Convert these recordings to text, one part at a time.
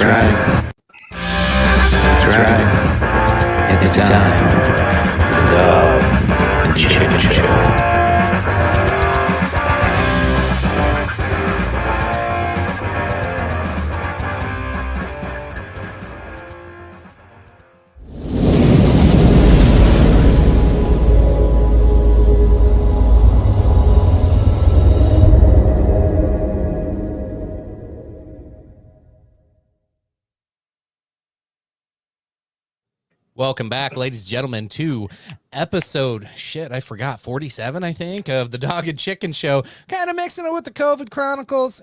right. That's right. It's time for the Dog and Chicken Show. Welcome back, ladies and gentlemen, to episode, I forgot, 47, I think, of the Dog and Chicken Show. Kind of mixing it with the COVID Chronicles.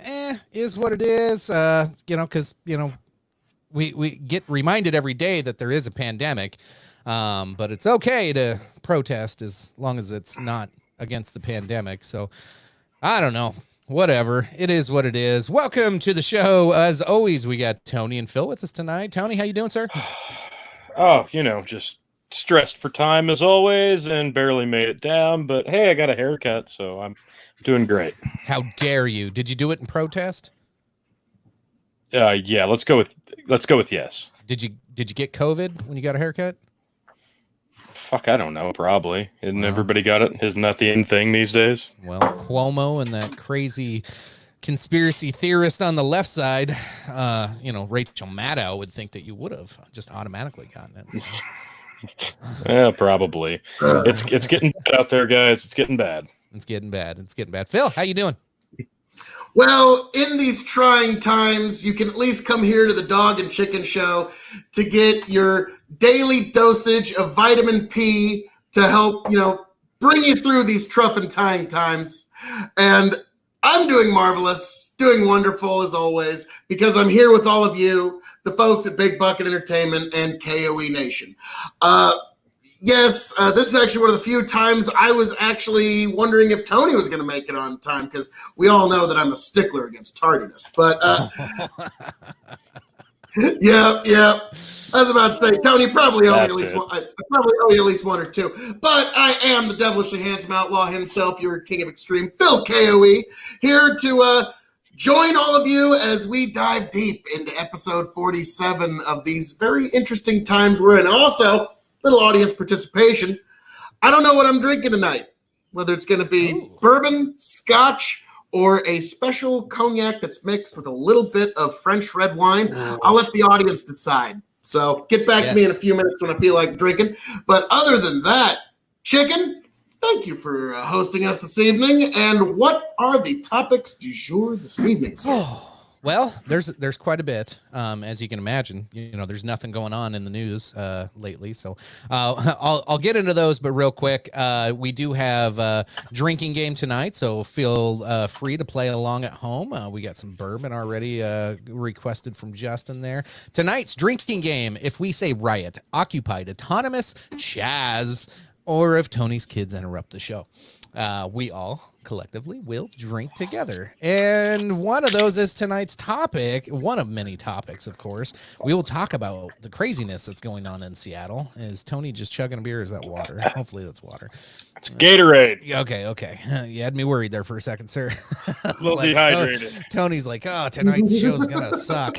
Is what it is, because, we get reminded every day that there is a pandemic, but it's okay to protest as long as it's not against the pandemic. So, I don't know. Whatever. It is what it is. Welcome to the show. As always, we got Tony and Phil with us tonight. Tony, how you doing, sir? Oh, just stressed for time as always and barely made it down. But hey, I got a haircut, so I'm doing great. How dare you? Did you do it in protest? Yeah, let's go with yes. Did you get COVID when you got a haircut? Fuck, I don't know. Probably. Isn't everybody got it? Isn't that the in thing these days? Well, Cuomo and that crazy conspiracy theorist on the left side, Rachel Maddow would think that you would have just automatically gotten it. So. Yeah, probably. It's getting bad out there, guys. It's getting bad. It's getting bad. Phil, how you doing? Well, in these trying times, you can at least come here to the Dog and Chicken Show to get your daily dosage of vitamin P to help, bring you through these tough and trying times. And I'm doing marvelous, doing wonderful as always, because I'm here with all of you, the folks at Big Bucket Entertainment and KOE Nation. Yes, this is actually one of the few times I was actually wondering if Tony was going to make it on time, because we all know that I'm a stickler against tardiness. But yeah. I was about to say, Tony, probably owe me at least one. I probably owe you at least one or two. But I am the devilishly handsome outlaw himself, your king of extreme, Phil KOE, here to join all of you as we dive deep into episode 47 of these very interesting times we're in. And also, little audience participation. I don't know what I'm drinking tonight, whether it's going to be bourbon, scotch, or a special cognac that's mixed with a little bit of French red wine. I'll let the audience decide. So get back to me in a few minutes when I feel like drinking. But other than that, Chicken, thank you for hosting us this evening. And what are the topics du jour this evening, sir? Well, there's quite a bit, as you can imagine. There's nothing going on in the news lately, so I'll get into those. But real quick, we do have a drinking game tonight, so feel free to play along at home. We got some bourbon already requested from Justin there. Tonight's drinking game: if we say riot, occupied, autonomous, Chaz, or if Tony's kids interrupt the show, we all collectively will drink together. And one of those is tonight's topic, one of many topics, of course. We will talk about the craziness that's going on in Seattle. Is Tony just chugging a beer, or is that water? Hopefully that's water. It's Gatorade. Okay. You had me worried there for a second, sir. A little dehydrated. Tony's like, tonight's show's gonna suck.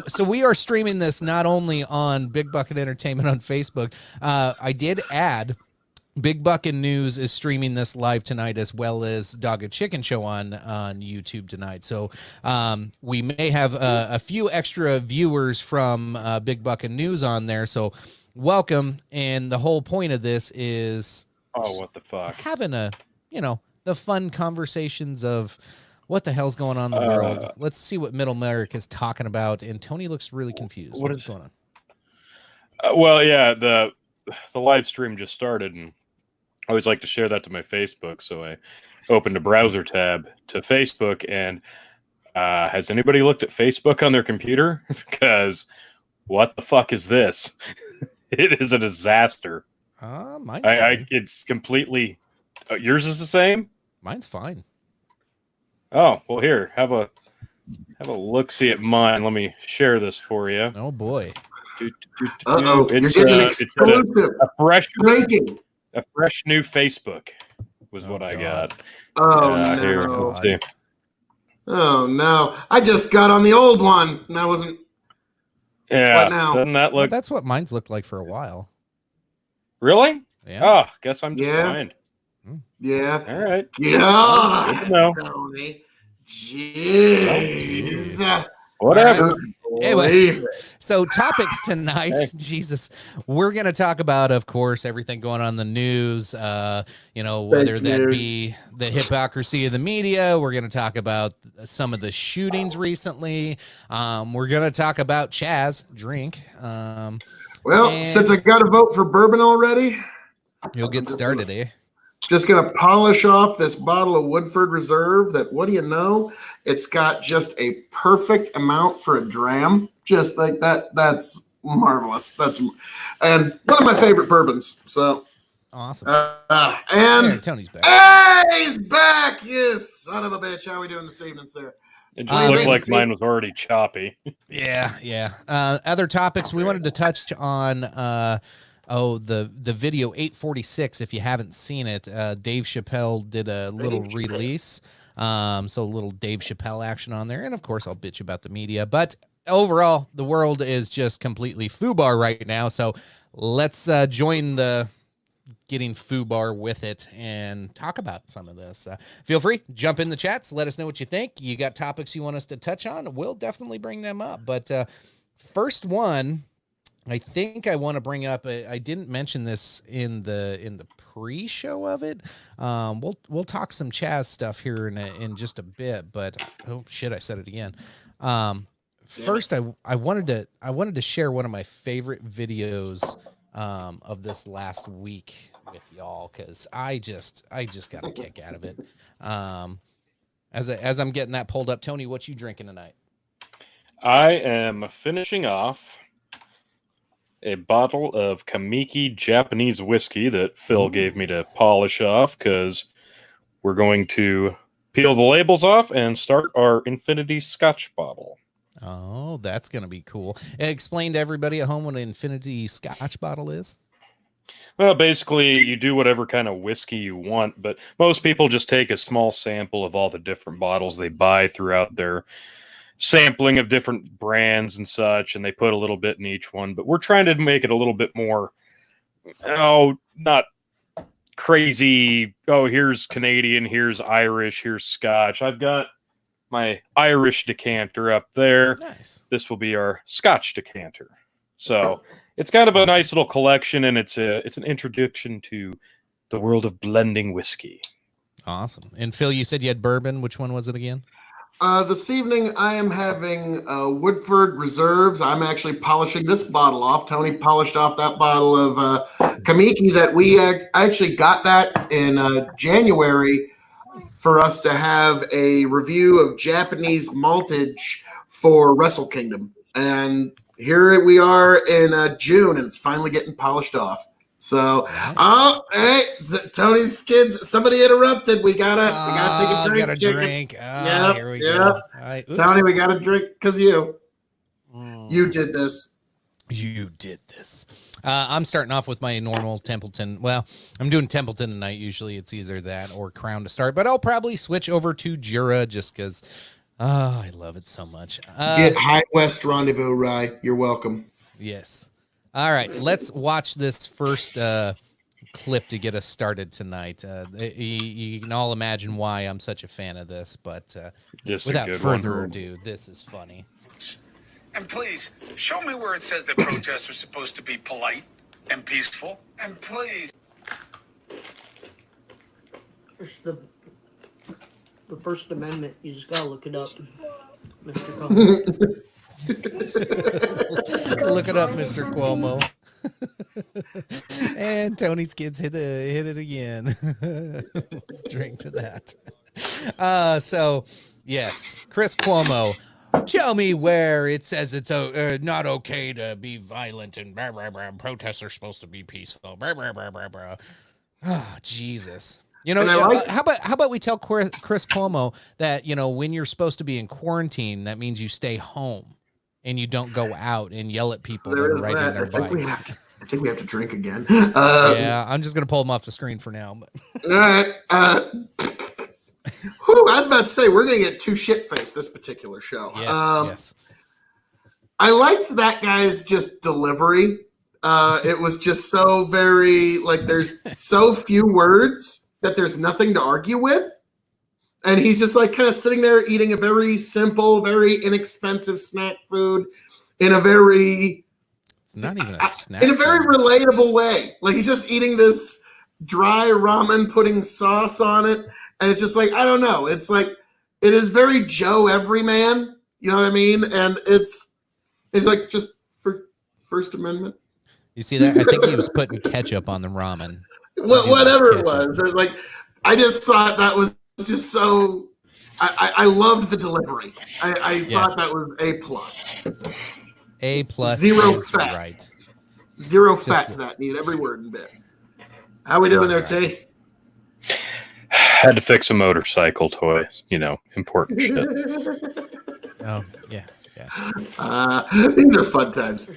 So we are streaming this not only on Big Bucket Entertainment on Facebook. I did add Big Bucket News is streaming this live tonight, as well as Dog and Chicken Show on YouTube tonight. So we may have a few extra viewers from Big Bucket News on there. So welcome. And the whole point of this is what the fuck, having the fun conversations of what the hell's going on in the world. Let's see what Middle America is talking about. And Tony looks really confused. What's going on? Well, yeah, the live stream just started, and I always like to share that to my Facebook. So I opened a browser tab to Facebook, and has anybody looked at Facebook on their computer? Because what the fuck is this? It is a disaster. It's completely. Yours is the same? Mine's fine. Oh, well, here, have a look-see at mine. Let me share this for you. Oh boy. Uh-oh, you're getting exclusive. A fresh new Facebook was what I got. Oh, no. Here, let's see. Oh no! I just got on the old one, and I wasn't. Yeah. What now? Doesn't that Well, look that's what mine's looked like for a while. really? Yeah. Oh, guess I'm just Yeah. blind. Yeah. All right. Yeah. Good to know. Tony. Jeez. Whatever. Anyway, Believe so topics tonight, Hey. Jesus, we're going to talk about, of course, everything going on in the news, whether Fake that news. be the hypocrisy of the media. We're going to talk about some of the shootings recently. We're going to talk about Chaz, drink. Well, and since I got to vote for bourbon already, you'll get started, eh? just going to polish off this bottle of Woodford Reserve that, what do you know? It's got just a perfect amount for a dram. Just like that. That's marvelous. And one of my favorite bourbons. So, Awesome. and There, Tony's back. hey, he's back. You son of a bitch. How are we doing this evening, sir? It just looked like mine was already choppy. Yeah. Other topics we wanted to touch on. The video 846. If you haven't seen it, Dave Chappelle did a little release. So a little Dave Chappelle action on there, and of course I'll bitch about the media. But overall, the world is just completely F.U.B.A.R right now. So let's join the getting F.U.B.A.R with it and talk about some of this. Feel free, jump in the chats, let us know what you think. You got topics you want us to touch on, we'll definitely bring them up. But first one, I think I want to bring up. I didn't mention this in the pre-show of it. We'll talk some Chaz stuff here in just a bit. But oh shit, I said it again. First, I wanted to share one of my favorite videos of this last week with y'all, because I just got a kick out of it. As I'm getting that pulled up, Tony, what you drinking tonight? I am finishing off a bottle of Kamiki Japanese whiskey that Phil gave me to polish off, because we're going to peel the labels off and start our Infinity Scotch bottle. Oh, that's going to be cool. Explain to everybody at home what an Infinity Scotch bottle is. Well, basically, you do whatever kind of whiskey you want, but most people just take a small sample of all the different bottles they buy throughout their sampling of different brands and such, and they put a little bit in each one. But we're trying to make it a little bit more, not crazy. Oh, here's Canadian, here's Irish, here's Scotch. I've got my Irish decanter up there. Nice. This will be our Scotch decanter. So it's kind of a nice little collection, and it's an introduction to the world of blending whiskey. Awesome. And Phil, you said you had bourbon. Which one was it again? This evening I am having Woodford Reserves. I'm actually polishing this bottle off. Tony polished off that bottle of Kamiki that we actually got that in January for us to have a review of Japanese maltage for Wrestle Kingdom. And here we are in June, and it's finally getting polished off. So, hey, Tony's kids, somebody interrupted. We gotta take a drink. Got a drink. Yeah, Here we go. Right, Tony, we got a drink because you did this. You did this. I'm starting off with my normal Templeton. Well, I'm doing Templeton tonight. Usually it's either that or Crown to start, but I'll probably switch over to Jura just because I love it so much. Get High West Rendezvous, Rye. You're welcome. Yes. All right, let's watch this first clip to get us started tonight. You can all imagine why I'm such a fan of this, but without further ado, this is funny. And please, show me where it says that protests are supposed to be polite and peaceful. And please. The First Amendment. You just gotta look it up, Mr. Cuomo. Look it up, Mr. Cuomo. And Tony's kids hit it again. Let's drink to that. So, yes, Chris Cuomo. Tell me where it says it's not okay to be violent and blah, blah, blah. Protests are supposed to be peaceful. Blah, blah, blah, blah, blah. Oh, Jesus. You know, how about we tell Chris Cuomo that, you know, when you're supposed to be in quarantine, that means you stay home and you don't go out and yell at people that are riding their bikes. I think we have to drink again. Yeah, I'm just going to pull them off the screen for now. But. All right. Whew, I was about to say we're gonna get too shit faced this particular show. Yes, yes. I liked that guy's just delivery. It was just so very like there's so few words that there's nothing to argue with. And he's just like kind of sitting there eating a very simple, very inexpensive snack food in a very It's not even a snack. in a very food. relatable way. Like he's just eating this dry ramen, putting sauce on it, and it's just like I don't know. It's like it is very Joe Everyman. You know what I mean? And it's like just for First Amendment. You see that? I think he was putting ketchup on the ramen. Whatever it was. It's like I just thought that was just so. I loved the delivery. I thought that was A plus. A plus. Zero is fat. Right. Zero fat to that. Need every word and bit. How we doing there, T? Had to fix a motorcycle toy. Important shit. Oh yeah. These are fun times.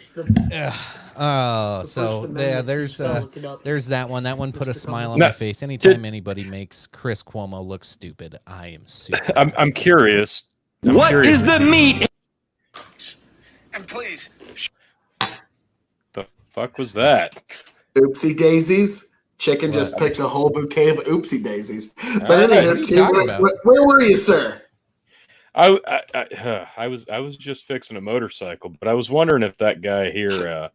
Yeah. Oh, so there's that one. That one put a smile on my face. Anytime anybody makes Chris Cuomo look stupid, I am super. I'm curious. What is the meat? And please, The fuck was that? Oopsie daisies. Chicken just picked a whole bouquet of oopsie daisies. But anyway, where were you, sir? I was just fixing a motorcycle, but I was wondering if that guy here,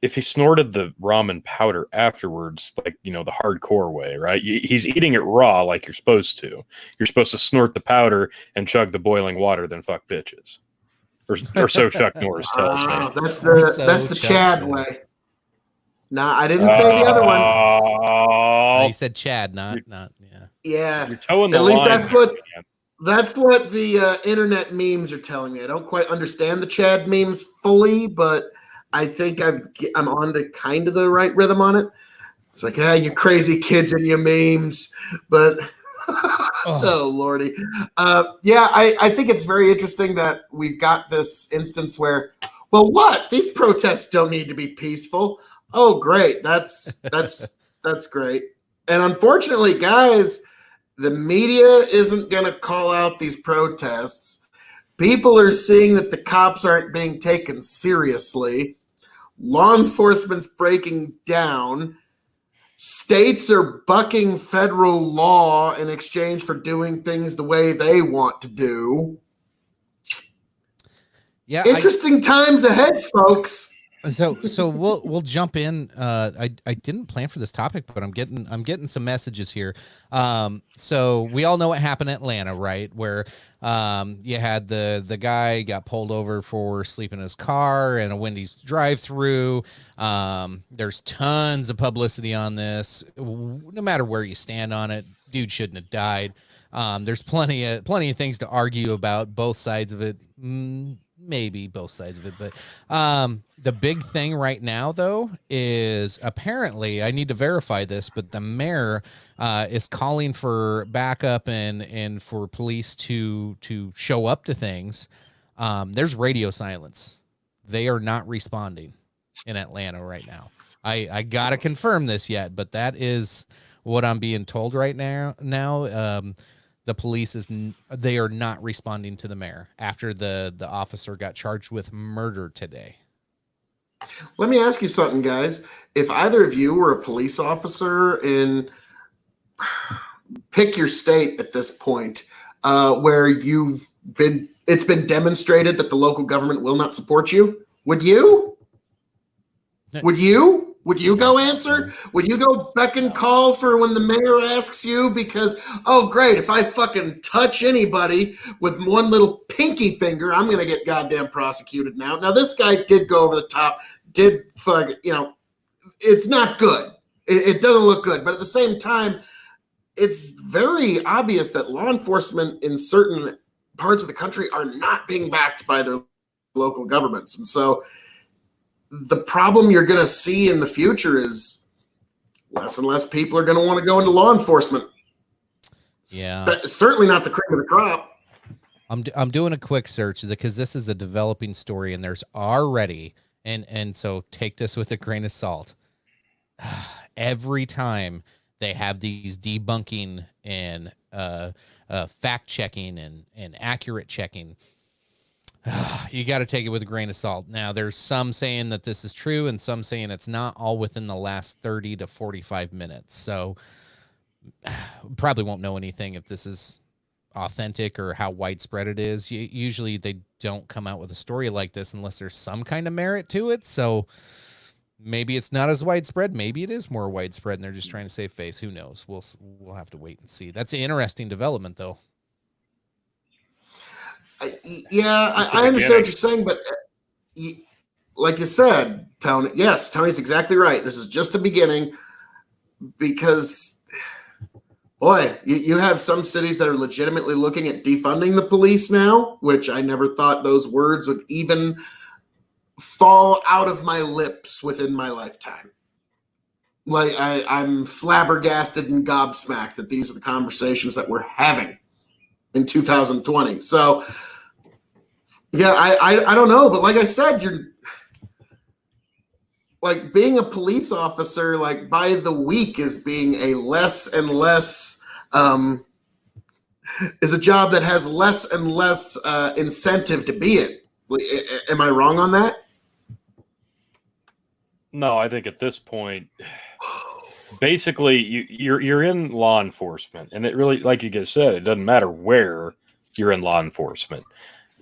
if he snorted the ramen powder afterwards, like the hardcore way, right? He's eating it raw, like you're supposed to. You're supposed to snort the powder and chug the boiling water, then fuck bitches, or so Chuck Norris tells me. That's the Chad way. Nah, I didn't say the other one. No, you said Chad, not yeah. Yeah. You're towing the At least line. that's what the internet memes are telling me. I don't quite understand the Chad memes fully, but I think I'm on to kind of the right rhythm on it. It's like, you crazy kids and your memes, but oh lordy, I think it's very interesting that we've got this instance where, well, what these protests don't need to be peaceful. Oh, great, that's great, and unfortunately, guys. The media isn't going to call out these protests. People are seeing that the cops aren't being taken seriously. Law enforcement's breaking down. States are bucking federal law in exchange for doing things the way they want to do. Yeah, interesting times ahead, folks. So we'll jump in. I didn't plan for this topic, but I'm getting some messages here. So we all know what happened in Atlanta, right? Where you had the guy got pulled over for sleeping in his car in a Wendy's drive-through. There's tons of publicity on this. No matter where you stand on it, dude shouldn't have died. There's plenty of things to argue about both sides of it. Maybe both sides of it, but the big thing right now, though, is apparently, I need to verify this, but the mayor is calling for backup and for police to show up to things. There's radio silence. They are not responding in Atlanta right now. I gotta confirm this yet, but that is what I'm being told right now. The police they are not responding to the mayor after the officer got charged with murder today. Let me ask you something, guys. If either of you were a police officer pick your state at this point, where it's been demonstrated that the local government will not support you, would you? Would you? Would you go answer? Would you go beck and call for when the mayor asks you? Because, oh, great, if I fucking touch anybody with one little pinky finger, I'm going to get goddamn prosecuted now. Now, this guy did go over the top, it's not good. It doesn't look good. But at the same time, it's very obvious that law enforcement in certain parts of the country are not being backed by their local governments. And so the problem you're going to see in the future is less and less people are going to want to go into law enforcement. Yeah. But certainly not the cream of the crop. I'm doing a quick search because this is a developing story and there's already, and so take this with a grain of salt. Every time they have these debunking and fact checking and accurate checking. You got to take it with a grain of salt. Now, there's some saying that this is true and some saying it's not, all within the last 30 to 45 minutes. So probably won't know anything if this is authentic or how widespread it is. Usually they don't come out with a story like this unless there's some kind of merit to it. So maybe it's not as widespread. Maybe it is more widespread and they're just trying to save face. Who knows? We'll have to wait and see. That's an interesting development, though. I understand what you're saying, but like you said, Tony, yes, Tony's exactly right. This is just the beginning because, boy, you have some cities that are legitimately looking at defunding the police now, which I never thought those words would even fall out of my lips within my lifetime. Like, I'm flabbergasted and gobsmacked that these are the conversations that we're having in 2020. So, yeah, I don't know, but like I said, you're like being a police officer, like by the week is being a less and less, is a job that has less and less incentive to be in. Am I wrong on that? No, I think at this point, basically, you're in law enforcement, and it really, like you just said, it doesn't matter where you're in law enforcement.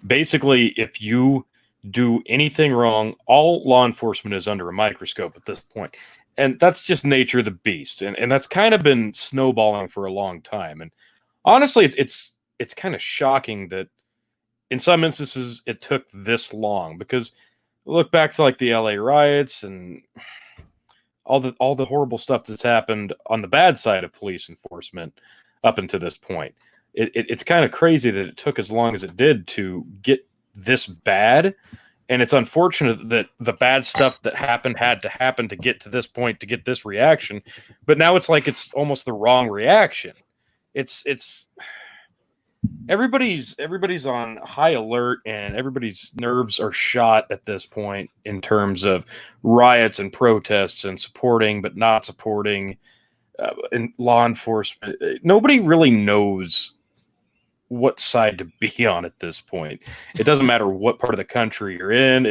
Basically, if you do anything wrong, all law enforcement is under a microscope at this point. And that's just nature of the beast. And that's kind of been snowballing for a long time. And honestly, it's kind of shocking that in some instances it took this long, because look back to like the LA riots and all the horrible stuff that's happened on the bad side of police enforcement up until this point. It's kind of crazy that it took as long as it did to get this bad. And it's unfortunate that the bad stuff that happened had to happen to get to this point, to get this reaction. But now it's like it's almost the wrong reaction. It's everybody's on high alert, and everybody's nerves are shot at this point in terms of riots and protests and supporting but not supporting in law enforcement. Nobody really knows what side to be on at this point. It doesn't matter what part of the country you're in.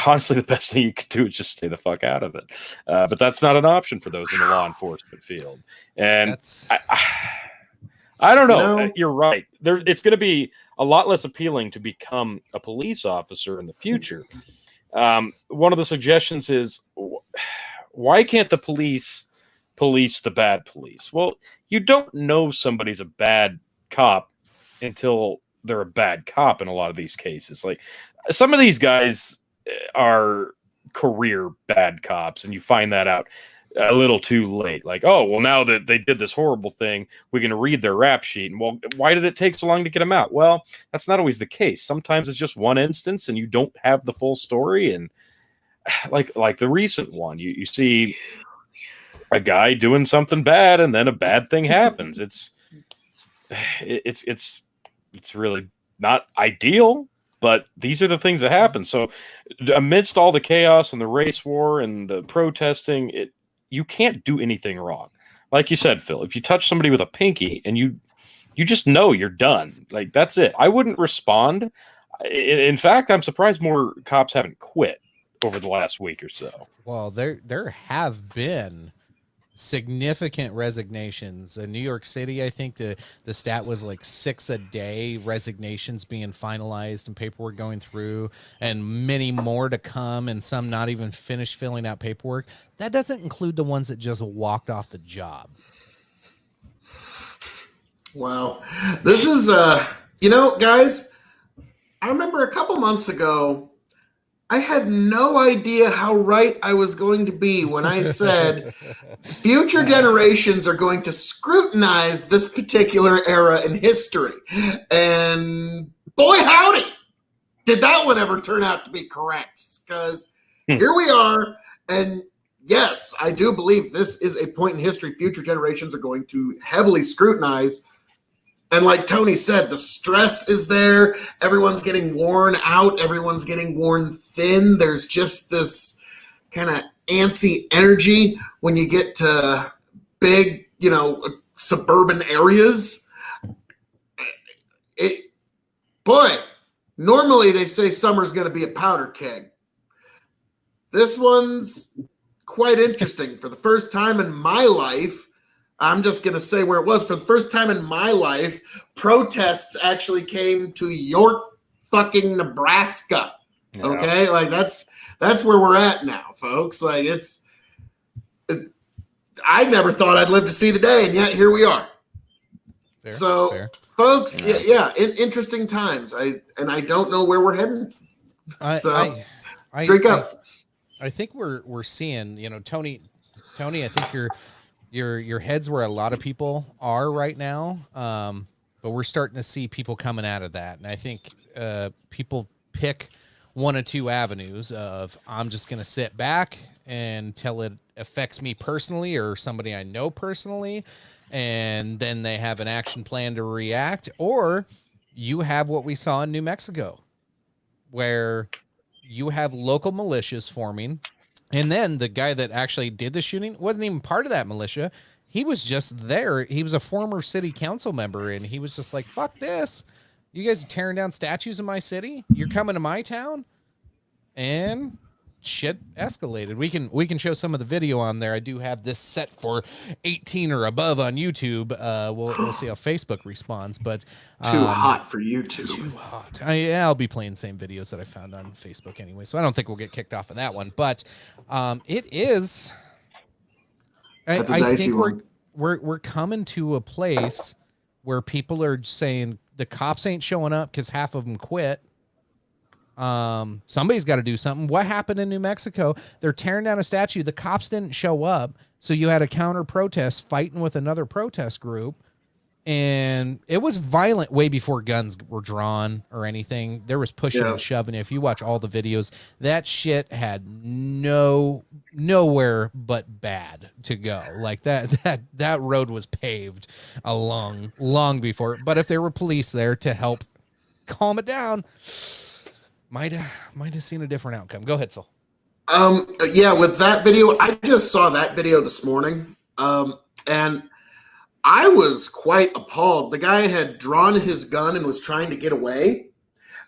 Honestly, the best thing you can do is just stay the fuck out of it. But that's not an option for those in the law enforcement field. And I don't know. You're right. It's going to be a lot less appealing to become a police officer in the future. One of the suggestions is, why can't the police the bad police? Well, you don't know somebody's a bad cop until they're a bad cop in a lot of these cases. Like, some of these guys are career bad cops, and you find that out a little too late. Like, oh, well, now that they did this horrible thing, we're going to read their rap sheet. And, well, why did it take so long to get them out? Well, that's not always the case. Sometimes it's just one instance and you don't have the full story. And like the recent one, you see a guy doing something bad and then a bad thing happens. It's really not ideal, but these are the things that happen. So amidst all the chaos and the race war and the protesting, you can't do anything wrong. Like you said, Phil, if you touch somebody with a pinky and you just know you're done, like, that's it. I wouldn't respond. In fact, I'm surprised more cops haven't quit over the last week or so. Well, there have been significant resignations in New York City. I think the stat was like 6 a day resignations being finalized and paperwork going through, and many more to come, and some not even finished filling out paperwork. That doesn't include the ones that just walked off the job. Wow. This is guys, I remember a couple months ago, I had no idea how right I was going to be when I said future generations are going to scrutinize this particular era in history. And boy, howdy, did that one ever turn out to be correct? Because here we are. And yes, I do believe this is a point in history future generations are going to heavily scrutinize. And like Tony said, the stress is there. Everyone's getting worn out. Everyone's getting worn thin. There's just this kind of antsy energy when you get to big, suburban areas. Boy, normally they say summer's going to be a powder keg. This one's quite interesting. For the first time in my life, I'm just going to say where it was. For the first time in my life, protests actually came to York, fucking Nebraska. Yeah. Okay? Like, that's where we're at now, folks. Like, I never thought I'd live to see the day, and yet here we are. Fair. Folks, interesting times. I don't know where we're heading. Drink up. I think we're seeing, Tony, I think your head's where a lot of people are right now. But we're starting to see people coming out of that. And I think people pick one of two avenues of, I'm just going to sit back until it affects me personally or somebody I know personally. And then they have an action plan to react. Or you have what we saw in New Mexico, where you have local militias forming. And then the guy that actually did the shooting wasn't even part of that militia. He was just there. He was a former city council member, and he was just like, fuck this. You guys are tearing down statues in my city. You're coming to my town. And shit escalated. We can show some of the video on there. I do have this set for 18 or above on YouTube. We'll see how Facebook responds, but too hot for YouTube. Too hot. I'll be playing the same videos that I found on Facebook anyway, so I don't think we'll get kicked off of that one. But it is. I think we're coming to a place where people are saying the cops ain't showing up because half of them quit. Somebody's got to do something. What happened in New Mexico? They're tearing down a statue. The cops didn't show up. So you had a counter protest fighting with another protest group. And it was violent way before guns were drawn or anything. There was pushing and shoving. If you watch all the videos, that shit had nowhere but bad to go. Like that road was paved long before. But if there were police there to help calm it down, might have seen a different outcome. Go ahead, Phil. With that video, I just saw that video this morning. And I was quite appalled. The guy had drawn his gun and was trying to get away.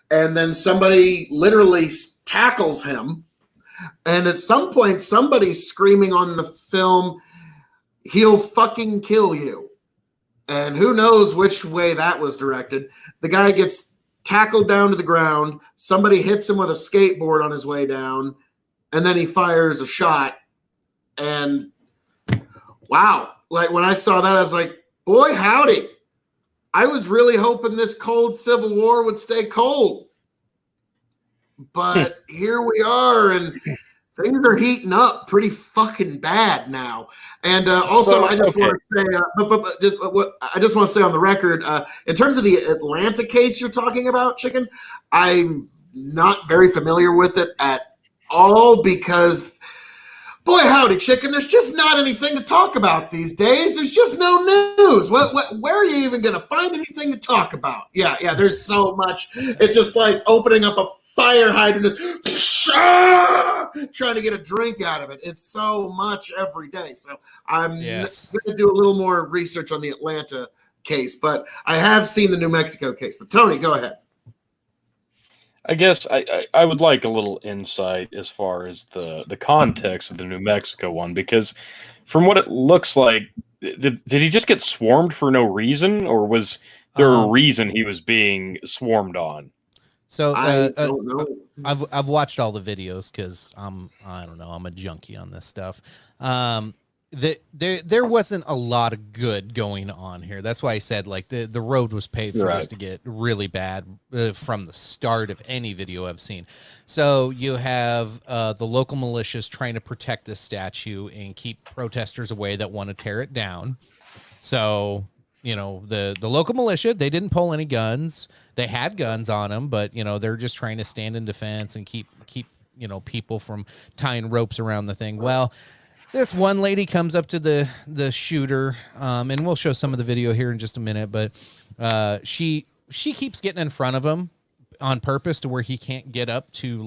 And then somebody literally tackles him. And at some point, somebody's screaming on the film, "He'll fucking kill you." And who knows which way that was directed. The guy gets tackled down to the ground. Somebody hits him with a skateboard on his way down, and then he fires a shot. And wow, like when I saw that, I was like, boy, howdy. I was really hoping this cold Civil War would stay cold. But here we are, and things are heating up pretty fucking bad now. And also, I just want to say, I just want to say on the record, in terms of the Atlanta case you're talking about, Chicken, I'm not very familiar with it at all because, boy, howdy, Chicken, there's just not anything to talk about these days. There's just no news. Where are you even going to find anything to talk about? Yeah, there's so much. It's just like opening up a fire hydrant, trying to get a drink out of it. It's so much every day. So I'm going to do a little more research on the Atlanta case, but I have seen the New Mexico case. But Tony, go ahead. I guess I would like a little insight as far as the context of the New Mexico one, because from what it looks like, did he just get swarmed for no reason, or was there a reason he was being swarmed on? So I've watched all the videos because I don't know, I'm a junkie on this stuff. There wasn't a lot of good going on here. That's why I said like the road was paved for us to get really bad from the start of any video I've seen. So you have the local militias trying to protect this statue and keep protesters away that want to tear it down. So the local militia, they didn't pull any guns. They had guns on them, but they're just trying to stand in defense and keep people from tying ropes around the thing. Well, this one lady comes up to the shooter, and we'll show some of the video here in just a minute, but she keeps getting in front of him on purpose to where he can't get up to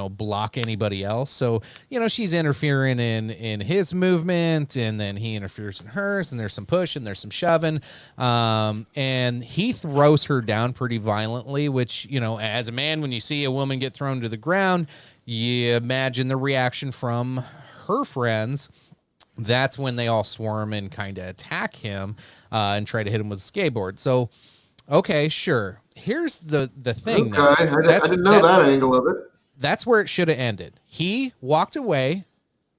block anybody else. So, she's interfering in his movement, and then he interferes in hers, and there's some pushing, there's some shoving. And he throws her down pretty violently, which, as a man, when you see a woman get thrown to the ground, you imagine the reaction from her friends. That's when they all swarm and kind of attack him and try to hit him with a skateboard. So, okay, sure. Here's the thing. Okay, I didn't know that angle of it. That's where it should have ended. He walked away,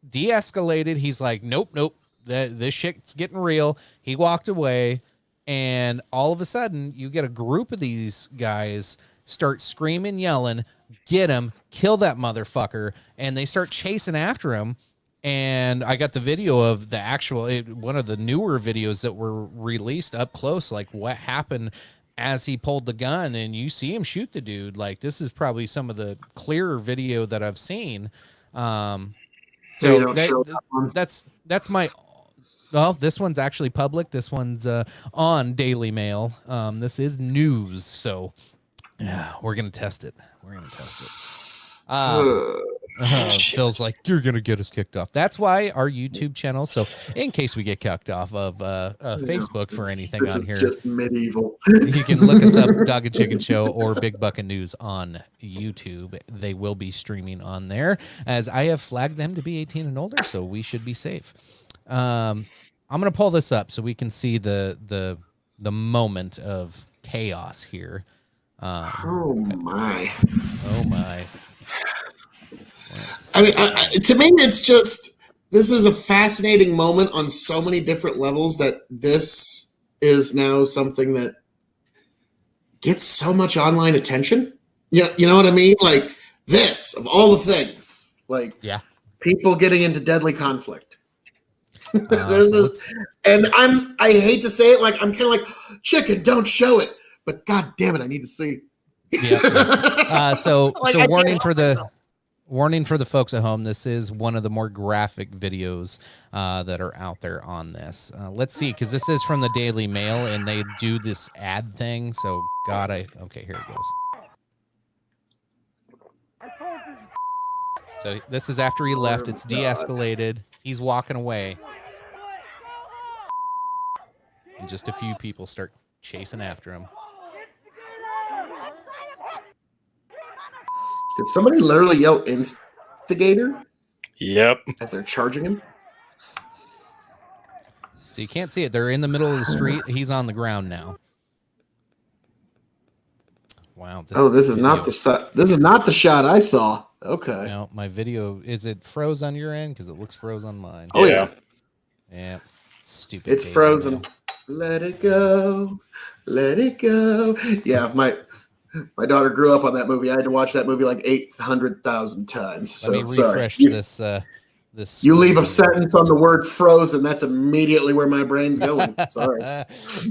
de-escalated. He's like, nope, this shit's getting real. He walked away, and all of a sudden, you get a group of these guys start screaming, yelling, get him, kill that motherfucker, and they start chasing after him. And I got the video of the actual, one of the newer videos that were released up close, like what happened as he pulled the gun, and you see him shoot the dude. Like, this is probably some of the clearer video that I've seen. That's my, well, this one's actually public. This one's on Daily Mail. This is news. So yeah, we're going to test it. Phil's like, you're going to get us kicked off. That's why our YouTube channel. So in case we get kicked off of Facebook for anything on here, just medieval. You can look us up, Dog and Chicken Show or Big Bucket News on YouTube. They will be streaming on there, as I have flagged them to be 18 and older, so we should be safe. I'm going to pull this up so we can see the moment of chaos here. Oh my. I mean, to me, it's just, this is a fascinating moment on so many different levels, that this is now something that gets so much online attention. You know what I mean? Like, this, of all the things, like, yeah, people getting into deadly conflict. And I hate to say it, like, I'm kind of like, chicken, don't show it, but god damn it, I need to see. Yeah. So Like, warning for the folks at home. This is one of the more graphic videos that are out there on this. Let's see, because this is from the Daily Mail, and they do this ad thing. So okay, here it goes. So this is after he left. It's de-escalated. He's walking away, and just a few people start chasing after him. Did somebody literally yell instigator? Yep. As they're charging him? So you can't see it. They're in the middle of the street. He's on the ground now. Wow. This is not the shot I saw. Okay. No, my video, is it froze on your end? Because it looks froze on mine. Oh yeah. Yeah. Stupid. It's frozen. Let it go. Let it go. Yeah, my daughter grew up on that movie. I had to watch that movie like 800,000 times. So let me refresh this. You leave a sentence on the word frozen, that's immediately where my brain's going. Sorry.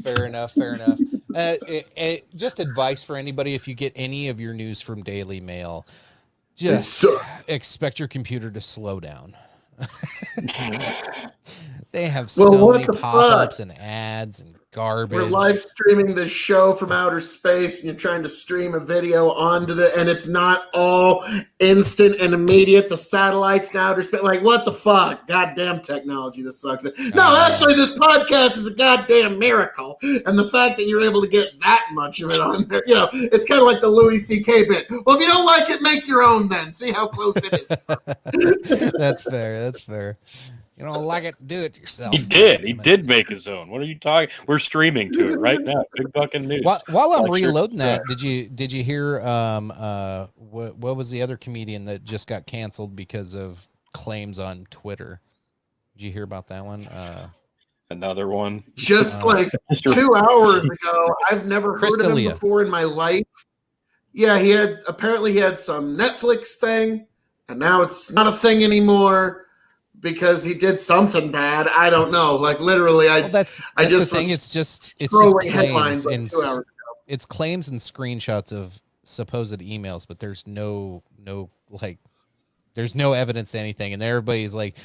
Fair enough. Just advice for anybody: if you get any of your news from Daily Mail, just expect your computer to slow down. They have so many pop-ups and ads and garbage. We're live streaming this show from outer space, and you're trying to stream a video onto and it's not all instant and immediate. The satellites in outer space, like, what the fuck? Goddamn technology, this sucks. No, actually, this podcast is a goddamn miracle, and the fact that you're able to get that much of it on there, it's kind of like the Louis C.K. bit. Well, if you don't like it, make your own then. See how close it is. That's fair. You don't like it, do it yourself. He did make his own. What are you talking? We're streaming to it right now. Big fucking news. While I'm reloading that, did you hear what was the other comedian that just got canceled because of claims on Twitter? Did you hear about that one? Another one. Just like 2 hours ago. I've never heard of him before in my life. Yeah, he had some Netflix thing, and now it's not a thing anymore. Because he did something bad, I don't know. Like literally, that's the thing. It's just headlines like 2 hours ago. It's claims and screenshots of supposed emails, but there's no evidence to anything, and everybody's like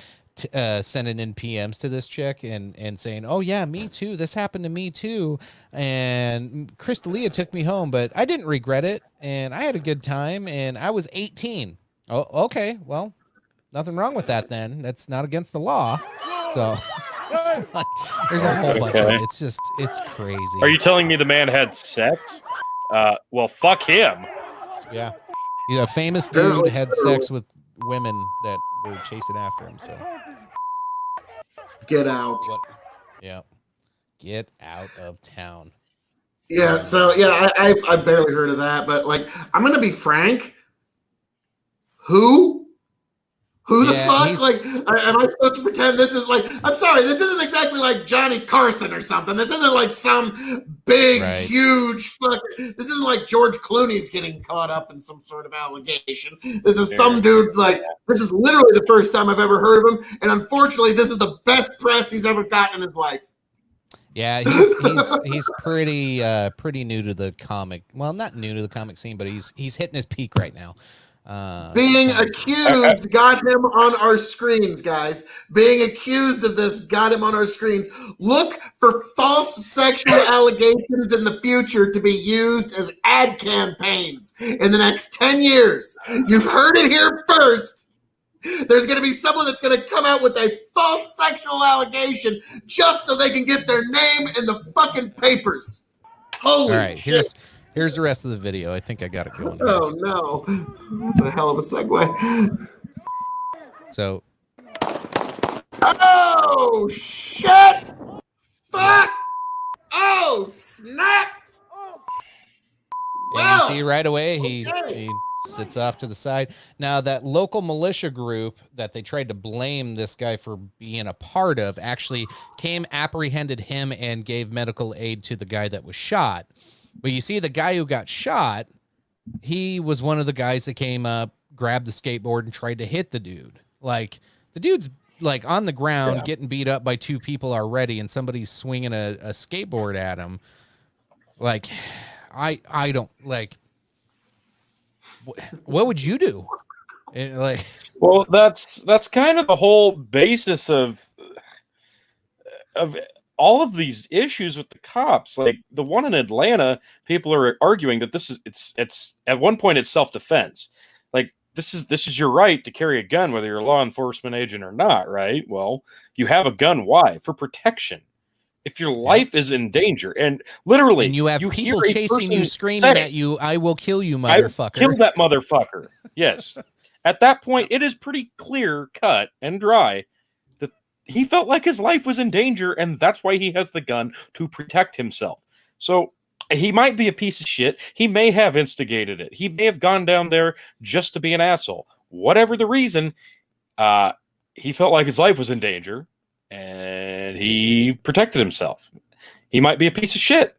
sending in PMs to this chick and saying, "Oh yeah, me too. This happened to me too." And Crystalia took me home, but I didn't regret it, and I had a good time, and I was 18. Oh, okay. Well, nothing wrong with that then. That's not against the law. So like, there's a whole bunch of Okay. it's crazy. Are you telling me the man had sex? Well, fuck him. Yeah. He's a famous dude, Apparently, had sex with women that were chasing after him. So get out. what? Yeah. Get out of town. Yeah, so yeah, I barely heard of that, but like I'm gonna be frank. Who? Who the Yeah, fuck? Like, am I supposed to pretend this is like? I'm sorry, this isn't exactly like Johnny Carson or something. This isn't like some big, Right. huge fucking. This isn't like George Clooney's getting caught up in some sort of allegation. This is some dude like. This is literally the first time I've ever heard of him, and unfortunately, this is the best press he's ever gotten in his life. Yeah, he's pretty new to the comic. Well, not new to the comic scene, but he's hitting his peak right now. Being accused got him on our screens, guys. Being accused of this got him on our screens. Look for false sexual allegations in the future to be used as ad campaigns in the next 10 years. You've heard it here first. There's going to be someone that's going to come out with a false sexual allegation just so they can get their name in the fucking papers. Holy All right, shit. Here's the rest of the video. I think I got it going. Here. Oh no. That's a hell of a segue. So oh shit! Fuck! Oh snap! and you see right away he sits off to the side. Now that local militia group that they tried to blame this guy for being a part of actually came, apprehended him, and gave medical aid to the guy that was shot. But you see the guy who got shot, he was one of the guys that came up, grabbed the skateboard, and tried to hit the dude. Like, the dude's like on the ground getting beat up by two people already, and somebody's swinging a skateboard at him. Like, I don't like. What would you do? Like, well, that's kind of the whole basis of all of these issues with the cops. Like the one in Atlanta, people are arguing that this is it's at one point it's self-defense. Like this is your right to carry a gun whether you're a law enforcement agent or not, right? Well, you have a gun. Why? For protection. If your life is in danger, and literally, and you have people chasing you, screaming at you, "I will kill you, motherfucker! Kill that motherfucker!" Yes. At that point, it is pretty clear, cut and dry that he felt like his life was in danger, and that's why he has the gun to protect himself. So he might be a piece of shit. He may have instigated it. He may have gone down there just to be an asshole. Whatever the reason, he felt like his life was in danger, and he protected himself. He might be a piece of shit.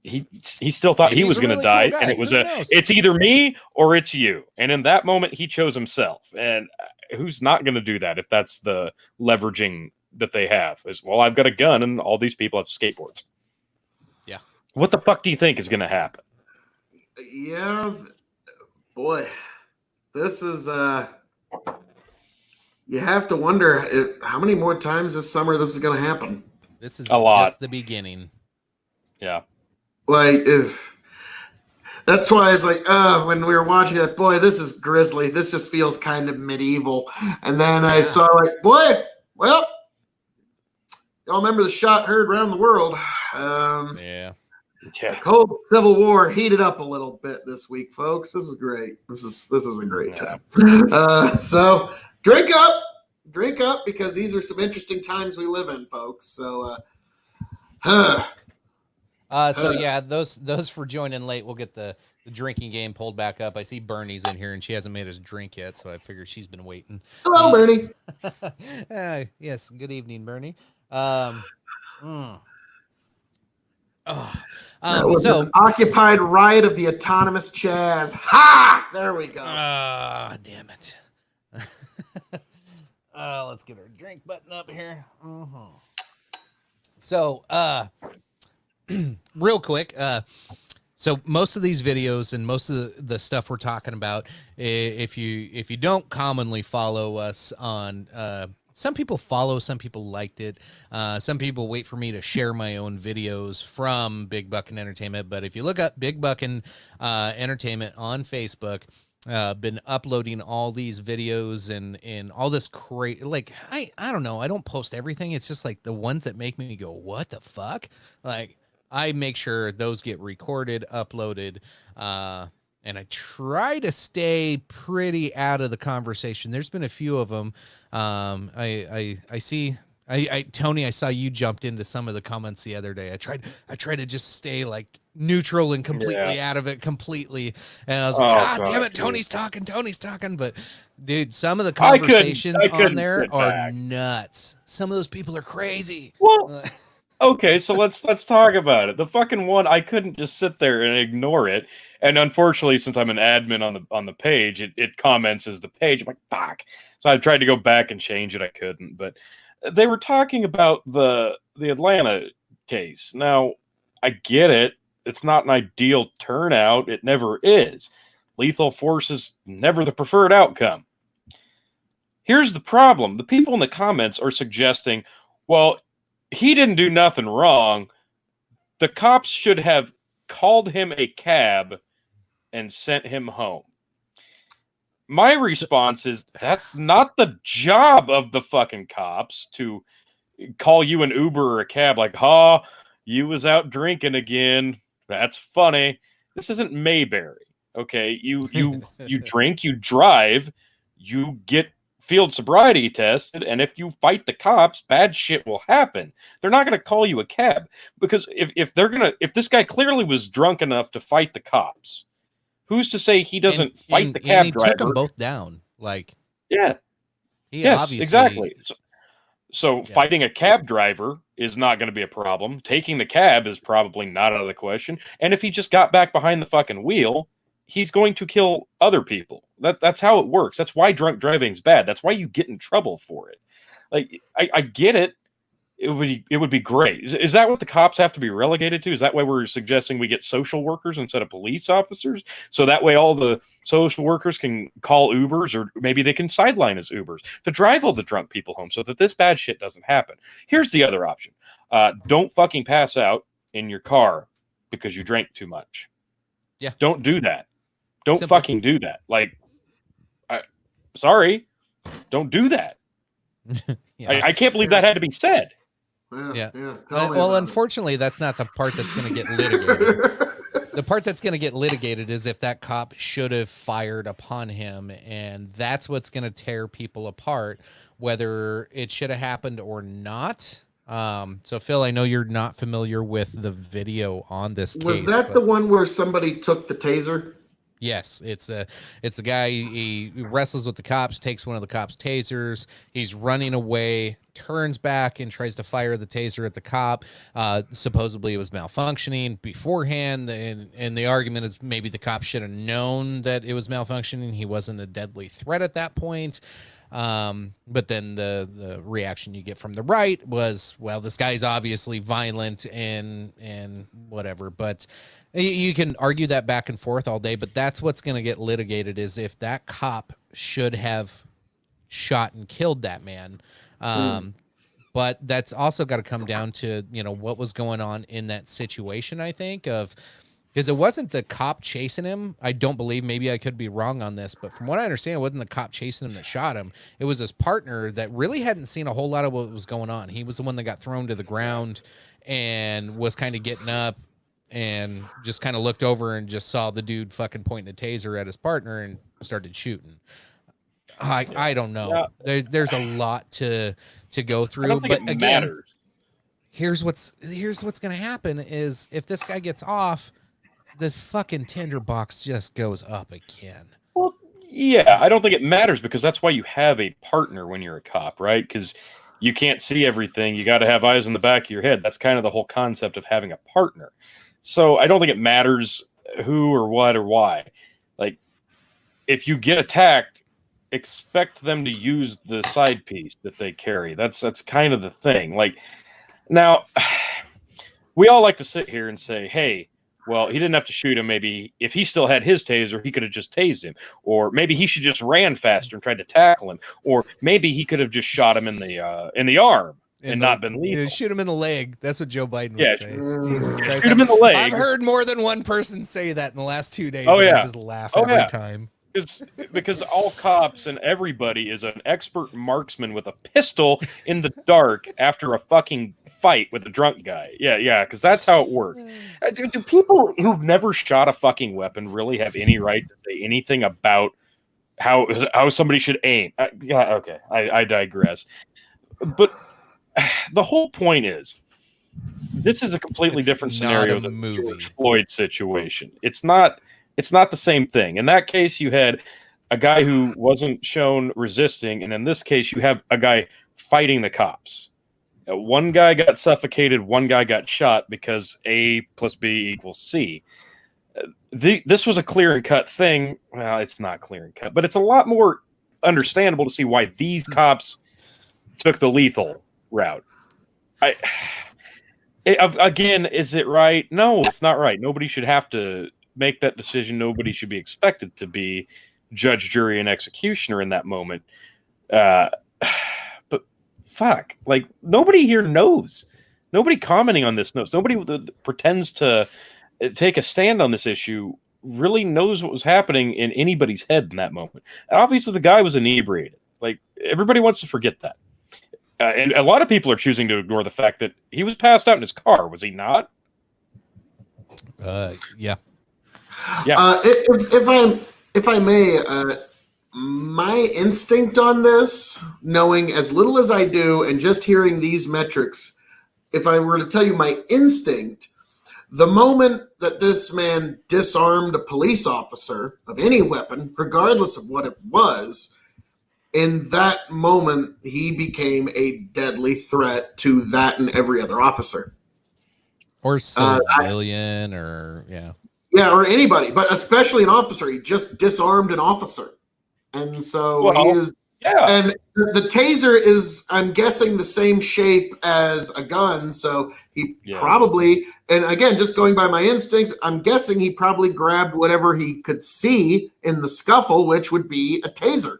He still thought Maybe he was going to really die, cool and it was Who knows? it's either me or it's you. And in that moment, he chose himself. And who's not going to do that if that's the leveraging that they have? Is, well, I've got a gun, and all these people have skateboards. Yeah. What the fuck do you think is going to happen? Yeah, boy, this is you have to wonder how many more times this summer this is going to happen. This is A lot. just the beginning. Yeah. Like, that's why it's like, when we were watching that, boy, this is grisly. This just feels kind of medieval. And then I saw, like, boy, well, y'all remember the shot heard around the world. Yeah. The cold Civil War heated up a little bit this week, folks. This is great. This is a great time. So drink up, because these are some interesting times we live in, folks. So, So yeah, those for joining late, we'll get the drinking game pulled back up. I see Bernie's in here, and she hasn't made us drink yet, so I figure she's been waiting. hello, Bernie. Yes, good evening, Bernie. So an occupied riot of the autonomous Chaz. Ha! There we go. Damn it. Let's get our drink button up here. So, real quick, so most of these videos and most of the stuff we're talking about, if you don't commonly follow us on, some people follow, some people liked it, some people wait for me to share my own videos from Big Buckin' Entertainment. But if you look up Big Buckin' Entertainment on Facebook, been uploading all these videos and all this like I don't know, I don't post everything. It's just like the ones that make me go, what the fuck? Like I make sure those get recorded, uploaded, and I try to stay pretty out of the conversation. There's been a few of them. I see. Tony, I saw you jumped into some of the comments the other day. I tried to just stay like neutral and completely out of it completely. And I was like, God damn it, Tony's talking. But dude, some of the conversations on there are nuts. Some of those people are crazy. Well, okay, so let's talk about it. The fucking one, I couldn't just sit there and ignore it. And unfortunately, since I'm an admin on the page, it comments as the page. I'm like, fuck. So I tried to go back and change it. I couldn't. But they were talking about the Atlanta case. Now, I get it. It's not an ideal turnout. It never is. Lethal force is never the preferred outcome. Here's the problem. The people in the comments are suggesting, well, he didn't do nothing wrong. The cops should have called him a cab and sent him home. My response is, that's not the job of the fucking cops to call you an Uber or a cab like, you was out drinking again. That's funny. This isn't Mayberry. Okay, you drink, you drive, you get field sobriety tested, and if you fight the cops, bad shit will happen. They're not going to call you a cab, because if this guy clearly was drunk enough to fight the cops, who's to say he doesn't fight the cab driver? Took them both down. Like, yes, obviously, exactly. So fighting a cab driver is not going to be a problem. Taking the cab is probably not out of the question. And if he just got back behind the fucking wheel, he's going to kill other people. That's how it works. That's why drunk driving is bad. That's why you get in trouble for it. Like, I get it. It would be great. Is that what the cops have to be relegated to? Is that why we're suggesting we get social workers instead of police officers? So that way all the social workers can call Ubers, or maybe they can sideline as Ubers to drive all the drunk people home so that this bad shit doesn't happen. Here's the other option. Don't fucking pass out in your car because you drank too much. Yeah. Don't do that. Don't fucking do that. Like, sorry, don't do that. I can't believe that had to be said. Yeah. Well, unfortunately, that's not the part that's going to get litigated. The part that's going to get litigated is if that cop should have fired upon him, and that's what's going to tear people apart, whether it should have happened or not. So, Phil, I know you're not familiar with the video on this case. Was that the one where somebody took the taser? Yes, it's a guy. He wrestles with the cops, takes one of the cops' tasers. He's running away, turns back, and tries to fire the taser at the cop. Supposedly, it was malfunctioning beforehand, and the argument is maybe the cop should have known that it was malfunctioning. He wasn't a deadly threat at that point. But then the reaction you get from the right was, well, this guy's obviously violent and whatever. But you can argue that back and forth all day, but that's what's going to get litigated, is if that cop should have shot and killed that man. But that's also got to come down to, what was going on in that situation, I think, because it wasn't the cop chasing him. I don't believe, maybe I could be wrong on this, but from what I understand, it wasn't the cop chasing him that shot him. It was his partner that really hadn't seen a whole lot of what was going on. He was the one that got thrown to the ground and was kind of getting up and just kind of looked over and just saw the dude fucking pointing a taser at his partner and started shooting. I don't know. There's a lot to go through, but again, matters. Here's what's going to happen is if this guy gets off, the fucking tinderbox just goes up again. Well, yeah, I don't think it matters, because that's why you have a partner when you're a cop, right? Because you can't see everything. You got to have eyes in the back of your head. That's kind of the whole concept of having a partner. So I don't think it matters who or what or why. Like, if you get attacked, expect them to use the side piece that they carry. That's kind of the thing. Like, now, we all like to sit here and say, hey, well, he didn't have to shoot him. Maybe if he still had his taser, he could have just tased him. Or maybe he should just ran faster and tried to tackle him. Or maybe he could have just shot him in the arm and not been lethal. Shoot him in the leg. That's what Joe Biden would say. Jesus Christ. Shoot him in the leg. I've heard more than one person say that in the last 2 days. Oh, yeah. I just laugh every time. because all cops and everybody is an expert marksman with a pistol in the dark after a fucking fight with a drunk guy. Yeah, because that's how it works. Do people who've never shot a fucking weapon really have any right to say anything about how somebody should aim? Yeah, okay, I digress. But the whole point is, this is a completely different scenario than the George Floyd situation. It's not the same thing. In that case, you had a guy who wasn't shown resisting, and in this case, you have a guy fighting the cops. One guy got suffocated, one guy got shot because A plus B equals C. This was a clear and cut thing. Well, it's not clear and cut, but it's a lot more understandable to see why these cops took the lethal route. Again, is it right? No, it's not right. Nobody should have to make that decision. Nobody should be expected to be judge, jury, and executioner in that moment. But fuck, like, nobody here knows. Nobody commenting on this knows. Nobody pretends to take a stand on this issue really knows what was happening in anybody's head in that moment. And obviously, the guy was inebriated. Like, everybody wants to forget that. And a lot of people are choosing to ignore the fact that he was passed out in his car. Was he not? Yeah. Yeah. If I may, my instinct on this, knowing as little as I do and just hearing these metrics, if I were to tell you my instinct, the moment that this man disarmed a police officer of any weapon, regardless of what it was, in that moment, he became a deadly threat to that and every other officer. Or civilian, Yeah, or anybody, but especially an officer. He just disarmed an officer. And so he is... Yeah. And the taser is, I'm guessing, the same shape as a gun, so he probably... And again, just going by my instincts, I'm guessing he probably grabbed whatever he could see in the scuffle, which would be a taser,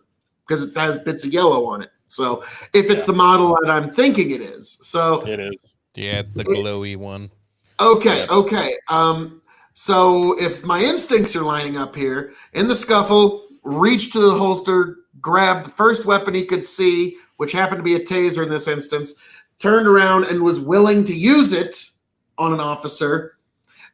because it has bits of yellow on it. So if it's the model that I'm thinking it is. So it is. Yeah, it's the glowy one. Okay. So if my instincts are lining up here, in the scuffle, reached to the holster, grabbed the first weapon he could see, which happened to be a taser in this instance, turned around and was willing to use it on an officer.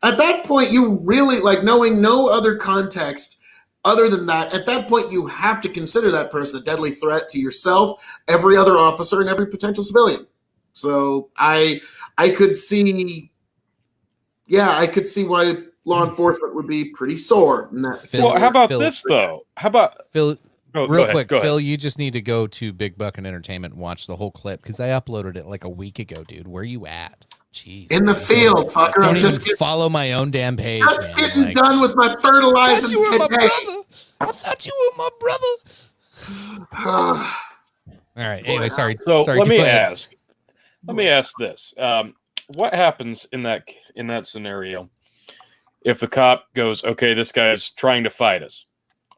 At that point, you really, like, knowing no other context other than that, at that point, you have to consider that person a deadly threat to yourself, every other officer, and every potential civilian. So I could see, I could see why law enforcement would be pretty sore in that. Well, how about this, though? How about... Phil, Go quick, ahead. Phil, you just need to go to Big Bucket Entertainment and watch the whole clip, because I uploaded it like a week ago, dude. Where you at? Jeez. In the field, fucker. I'm just follow my own damn page. Just man. getting done with my fertilizing today. I thought you were my brother. All right. Anyway, sorry. So sorry, let me ask this: what happens in that scenario if the cop goes, "Okay, this guy's trying to fight us"?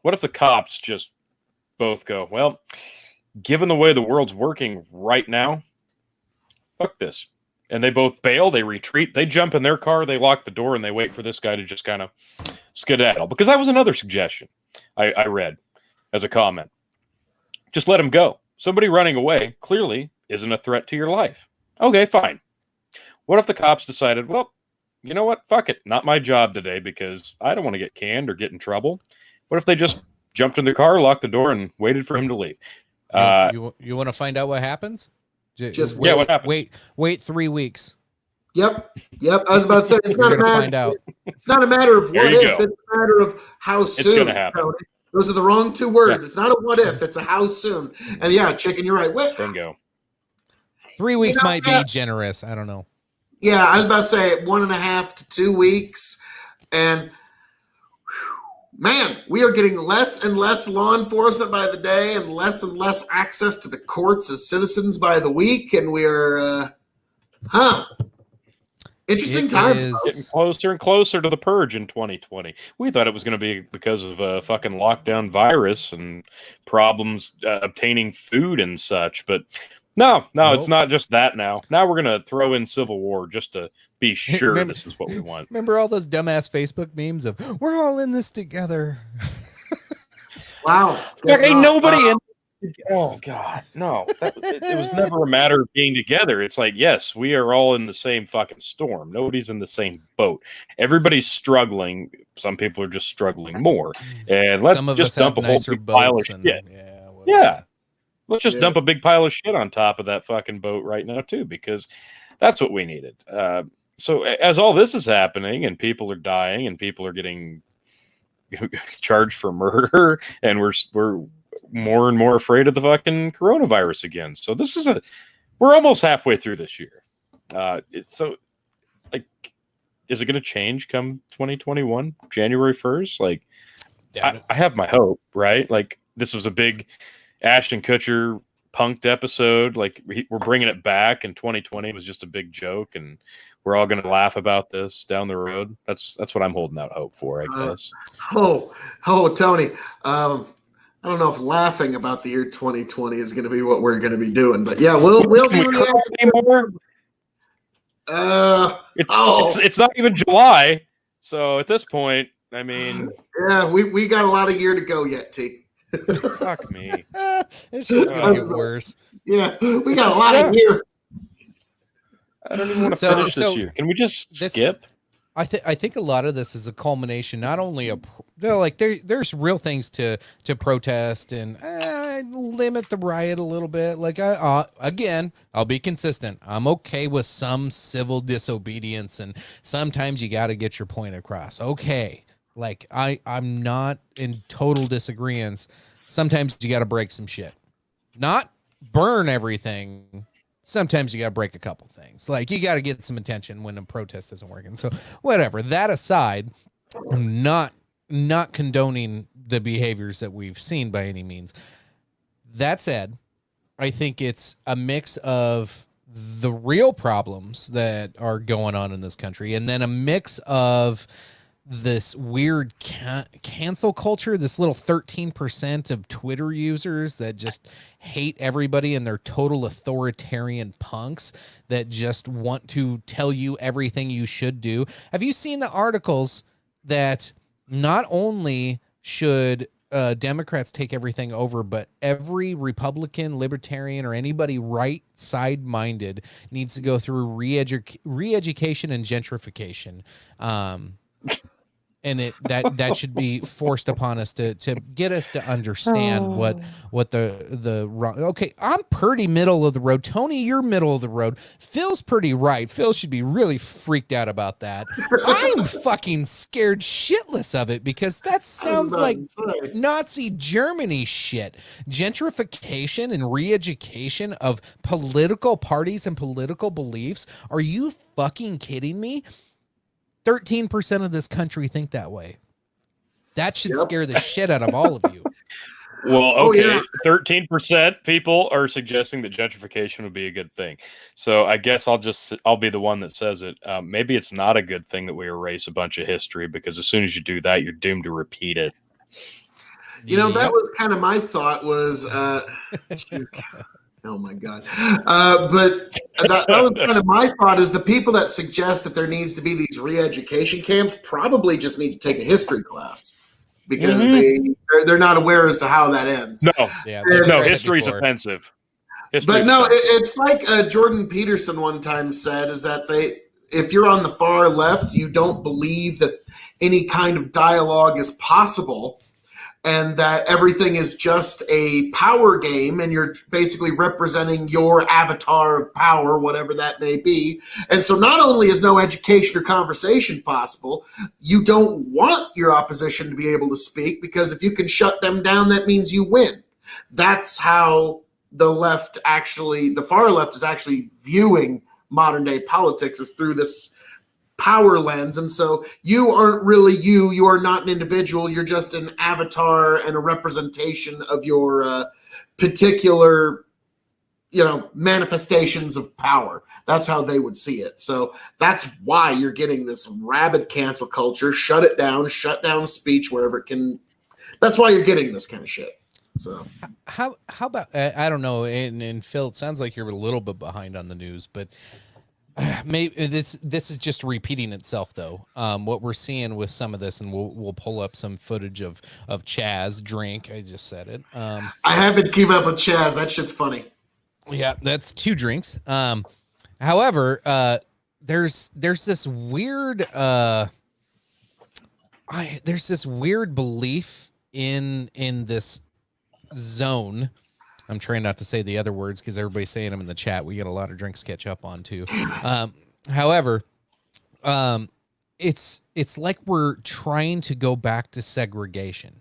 What if the cops just both go, "Well, given the way the world's working right now, fuck this," and they both bail, they retreat, they jump in their car, they lock the door, and they wait for this guy to just kind of skedaddle? Because that was another suggestion I read as a comment. Just let him go. Somebody running away clearly isn't a threat to your life. Okay, fine. What if the cops decided, well, you know what? Fuck it. Not my job today because I don't want to get canned or get in trouble. What if they just jumped in the car, locked the door, and waited for him to leave? You want to find out what happens? Just wait. Yeah, what happens? Wait 3 weeks. Yep. I was about to say it's not a matter. Find out. It's not a matter of what if. go. It's a matter of how soon. It's gonna happen. Tony. Those are the wrong two words. Yeah. It's not a what if. It's a how soon. And yeah, chicken, you're right. Wait. Bingo. 3 weeks might be generous. I don't know. Yeah, I was about to say 1.5 to 2 weeks, and man, we are getting less and less law enforcement by the day and less access to the courts as citizens by the week. And we're, interesting times. Getting closer and closer to the purge in 2020. We thought it was going to be because of a fucking lockdown virus and problems obtaining food and such. But no, it's not just that now. Now we're going to throw in civil war just to be sure this is what we want. Remember all those dumbass Facebook memes of, we're all in this together? Wow. Guess Ain't not. nobody in. Oh God, no! It was never a matter of being together. It's like, yes, we are all in the same fucking storm. Nobody's in the same boat. Everybody's struggling. Some people are just struggling more. And let's Some of just us have dump a whole nicer big pile of boats, and shit. whatever. Yeah, let's just Yeah. dump a big pile of shit on top of that fucking boat right now too, because that's what we needed. So as all this is happening, and people are dying, and people are getting charged for murder, and we're more and more afraid of the fucking coronavirus again. So we're almost halfway through this year. So like, is it going to change come 2021 January 1st? Like, I have my hope, right? Like, this was a big Ashton Kutcher punked episode. Like, we're bringing it back, and 2020 was just a big joke, and we're all going to laugh about this down the road. That's what I'm holding out hope for, I guess. Tony. I don't know if laughing about the year 2020 is going to be what we're going to be doing, but yeah, we'll be reacting anymore. It's not even July, so at this point, I mean, yeah, we got a lot of year to go yet, T. Fuck me. This shit's gonna get worse. Yeah, we got a lot of year. I don't even want to finish this year. Can we just skip? I think a lot of this is a culmination, not only of like there's real things to protest and limit the riot a little bit. Like again, I'll be consistent. I'm okay with some civil disobedience, and sometimes you got to get your point across. Okay, like I'm not in total disagreement. Sometimes you got to break some shit, not burn everything. Sometimes you got to break a couple things. Like, you got to get some attention when a protest isn't working. So whatever, that aside, I'm not condoning the behaviors that we've seen by any means. That said, I think it's a mix of the real problems that are going on in this country, and then a mix of this weird cancel culture, this little 13% of Twitter users that just hate everybody, and they're total authoritarian punks that just want to tell you everything you should do. Have you seen the articles that not only should Democrats take everything over, but every Republican, Libertarian, or anybody right side minded needs to go through re-education and gentrification? And that should be forced upon us to get us to understand what the wrong. Okay, I'm pretty middle of the road. Tony, you're middle of the road. Phil's pretty right. Phil should be really freaked out about that. I'm fucking scared shitless of it, because that sounds like Nazi Germany shit. Gentrification and re-education of political parties and political beliefs. Are you fucking kidding me? 13% of this country think that way. That should scare the shit out of all of you. Well, okay, 13% people are suggesting that gentrification would be a good thing. So I guess I'll be the one that says it. Maybe it's not a good thing that we erase a bunch of history, because as soon as you do that, you're doomed to repeat it. You know, that was kind of my thought was, oh my God. But that was kind of my thought, is the people that suggest that there needs to be these re-education camps probably just need to take a history class, because they're not aware as to how that ends. No, history's offensive. It's like Jordan Peterson one time said, is that if you're on the far left, you don't believe that any kind of dialogue is possible, and that everything is just a power game, and you're basically representing your avatar of power, whatever that may be. And so not only is no education or conversation possible, you don't want your opposition to be able to speak, because if you can shut them down, that means you win. That's how the far left is actually viewing modern day politics, is through this power lens. And so you aren't really you are not an individual, you're just an avatar and a representation of your particular manifestations of power. That's how they would see it. So that's why you're getting this rabid cancel culture. Shut it down, shut down speech wherever it can. That's why you're getting this kind of shit. So how about I don't know, and Phil, it sounds like you're a little bit behind on the news, but Maybe this is just repeating itself though. What we're seeing with some of this, and we'll pull up some footage of Chaz drink. I just said it. I have been keeping up with Chaz. That shit's funny. Yeah, that's 2 drinks. However, there's this weird there's this weird belief in this zone. I'm trying not to say the other words because everybody's saying them in the chat. We got a lot of drinks to catch up on too. However, it's like we're trying to go back to segregation.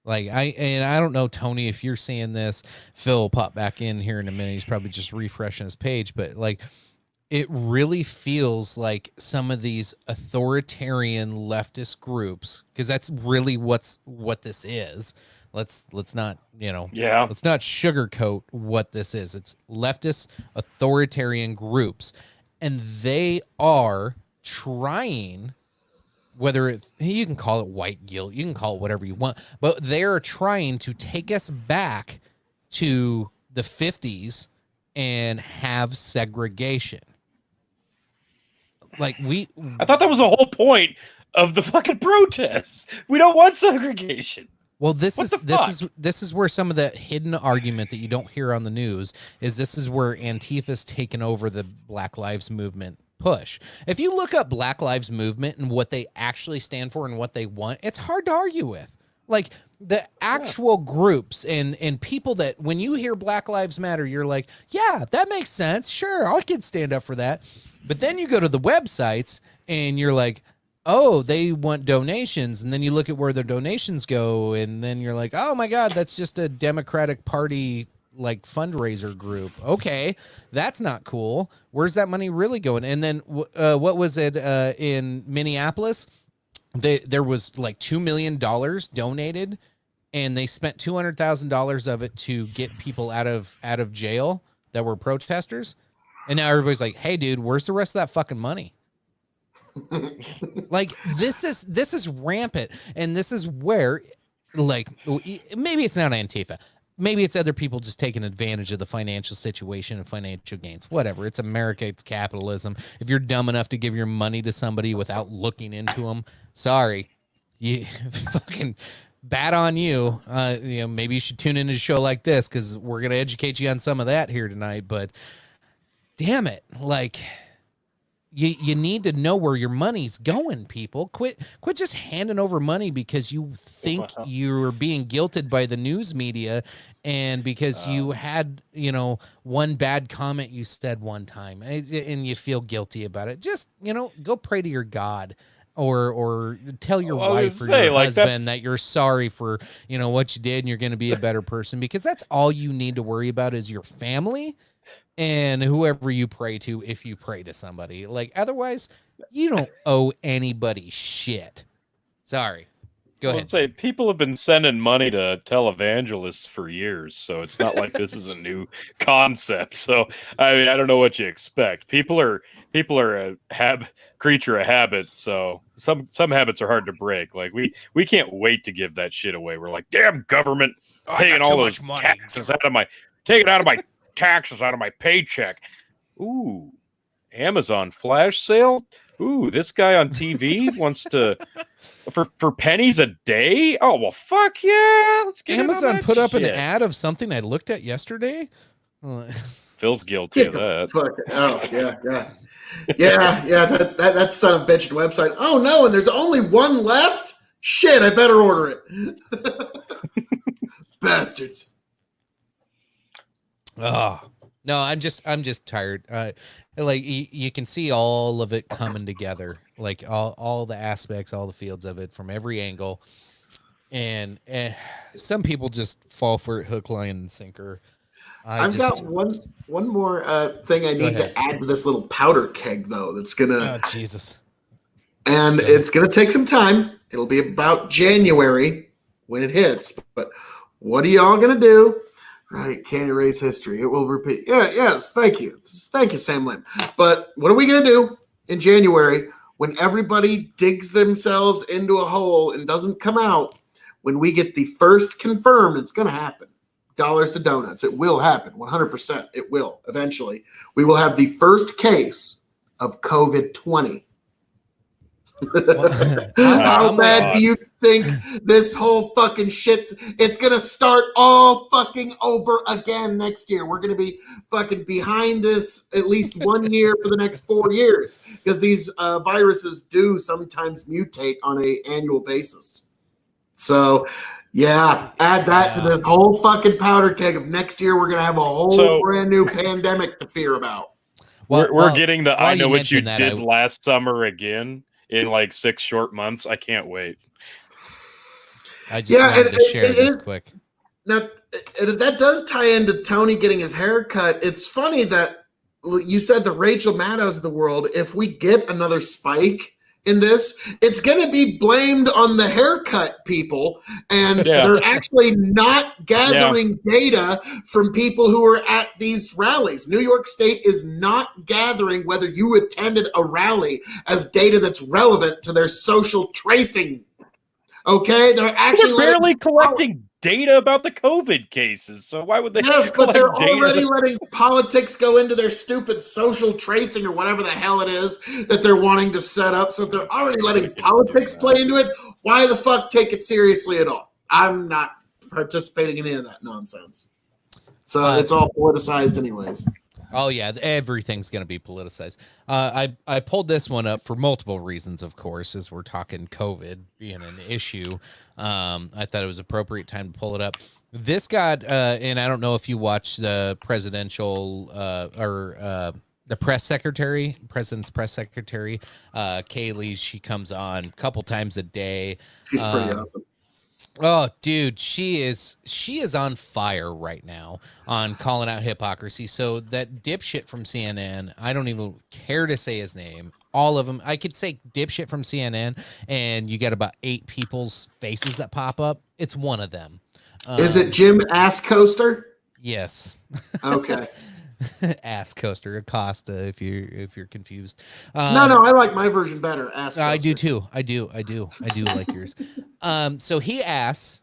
Like I don't know, Tony, if you're seeing this. Phil will pop back in here in a minute. He's probably just refreshing his page, but like it really feels like some of these authoritarian leftist groups, because that's really what this is. Let's not, let's not sugarcoat what this is. It's leftist authoritarian groups, and they are trying, whether you can call it white guilt, you can call it whatever you want, but they're trying to take us back to the 50s and have segregation. Like I thought that was the whole point of the fucking protests. We don't want segregation. Well, this is where some of the hidden argument that you don't hear on the news is. This is where Antifa's taken over the Black Lives Movement push. If you look up Black Lives Movement and what they actually stand for and what they want, it's hard to argue with. Like the actual groups and people that when you hear Black Lives Matter, you're like, yeah, that makes sense. Sure, I could stand up for that. But then you go to the websites and you're like, oh, they want donations. And then you look at where their donations go. And then you're like, oh my God, that's just a Democratic Party like fundraiser group. Okay, that's not cool. Where's that money really going? And then what was it in Minneapolis? There was like $2 million donated, and they spent $200,000 of it to get people out of jail that were protesters. And now everybody's like, hey, dude, where's the rest of that fucking money? Like this is rampant, and this is where, like, maybe it's not Antifa, maybe it's other people just taking advantage of the financial situation and financial gains. Whatever, it's America, it's capitalism. If you're dumb enough to give your money to somebody without looking into them, sorry, you fucking bad on you. Maybe you should tune into a show like this because we're gonna educate you on some of that here tonight. But damn it, like. You need to know where your money's going, people. Quit just handing over money because you think you're being guilted by the news media and because you had, one bad comment you said one time and you feel guilty about it. Just, go pray to your God or tell your wife or your husband that you're sorry for, what you did and you're going to be a better person, because that's all you need to worry about is your family and whoever you pray to, if you pray to somebody. Like, otherwise, you don't owe anybody shit. Sorry. Go ahead. Say people have been sending money to televangelists for years, so it's not like this is a new concept. So, I mean, I don't know what you expect. People are a creature of habit, so some habits are hard to break. Like, we can't wait to give that shit away. We're like, damn government, taking all those taxes out of my taxes out of my paycheck. Ooh, Amazon flash sale. Ooh, this guy on TV wants to for pennies a day. Oh well, fuck yeah! Let's get Amazon put up an ad of something I looked at yesterday. Phil's guilty of that. That son of a bitch website. Oh no, and there's only one left. Shit, I better order it. Bastards. Oh no, I'm just tired. Like you can see all of it coming together, like all the aspects, all the fields of it from every angle, and some people just fall for it hook, line, and sinker. I've got one more thing I need to add to this little powder keg though. That's gonna. Oh Jesus! And it's gonna take some time. It'll be about January when it hits. But what are y'all gonna do? Right, can't erase history. It will repeat. Yeah, yes, thank you. Thank you, Sam Lynn. But what are we going to do in January when everybody digs themselves into a hole and doesn't come out? When we get the first confirmed, it's going to happen. dollars to donuts. It will happen. 100%. It will eventually. We will have the first case of COVID-20. How bad do you think this whole fucking shit? It's gonna start all fucking over again next year. We're gonna be fucking behind this at least 1 year for the next 4 years because these viruses do sometimes mutate on an annual basis. So, yeah, add that to this whole fucking powder keg of next year. We're gonna have a whole brand new pandemic to fear about. We're getting the I know what you did last summer again in like 6 short months. I can't wait. I just wanted to share this quick. Now, that does tie into Tony getting his hair cut. It's funny that you said the Rachel Maddows of the world, if we get another spike in this, it's going to be blamed on the haircut people, and they're actually not gathering data from people who are at these rallies. New York State is not gathering whether you attended a rally as data that's relevant to their social tracing. Okay, they're actually barely collecting data about the COVID cases, so why would they? Yes, but they're already letting politics go into their stupid social tracing or whatever the hell it is that they're wanting to set up. So if they're already letting politics play into it, why the fuck take it seriously at all? I'm not participating in any of that nonsense. So it's all politicized anyways. Oh yeah, everything's going to be politicized. I pulled this one up for multiple reasons, of course, as we're talking COVID being an issue. I thought it was appropriate time to pull it up. This got, and I don't know if you watched the presidential the president's press secretary, Kaylee. She comes on a couple times a day. She's pretty awesome. Oh, dude, she is on fire right now on calling out hypocrisy. So that dipshit from CNN, I don't even care to say his name. All of them, I could say dipshit from CNN, and you got about 8 people's faces that pop up. It's one of them. Is it Jim Ass Coaster? Yes. Okay. Ass Coaster, Acosta, if you're confused. No, I like my version better. Ass Coaster. I do too. I do like yours. So he asks,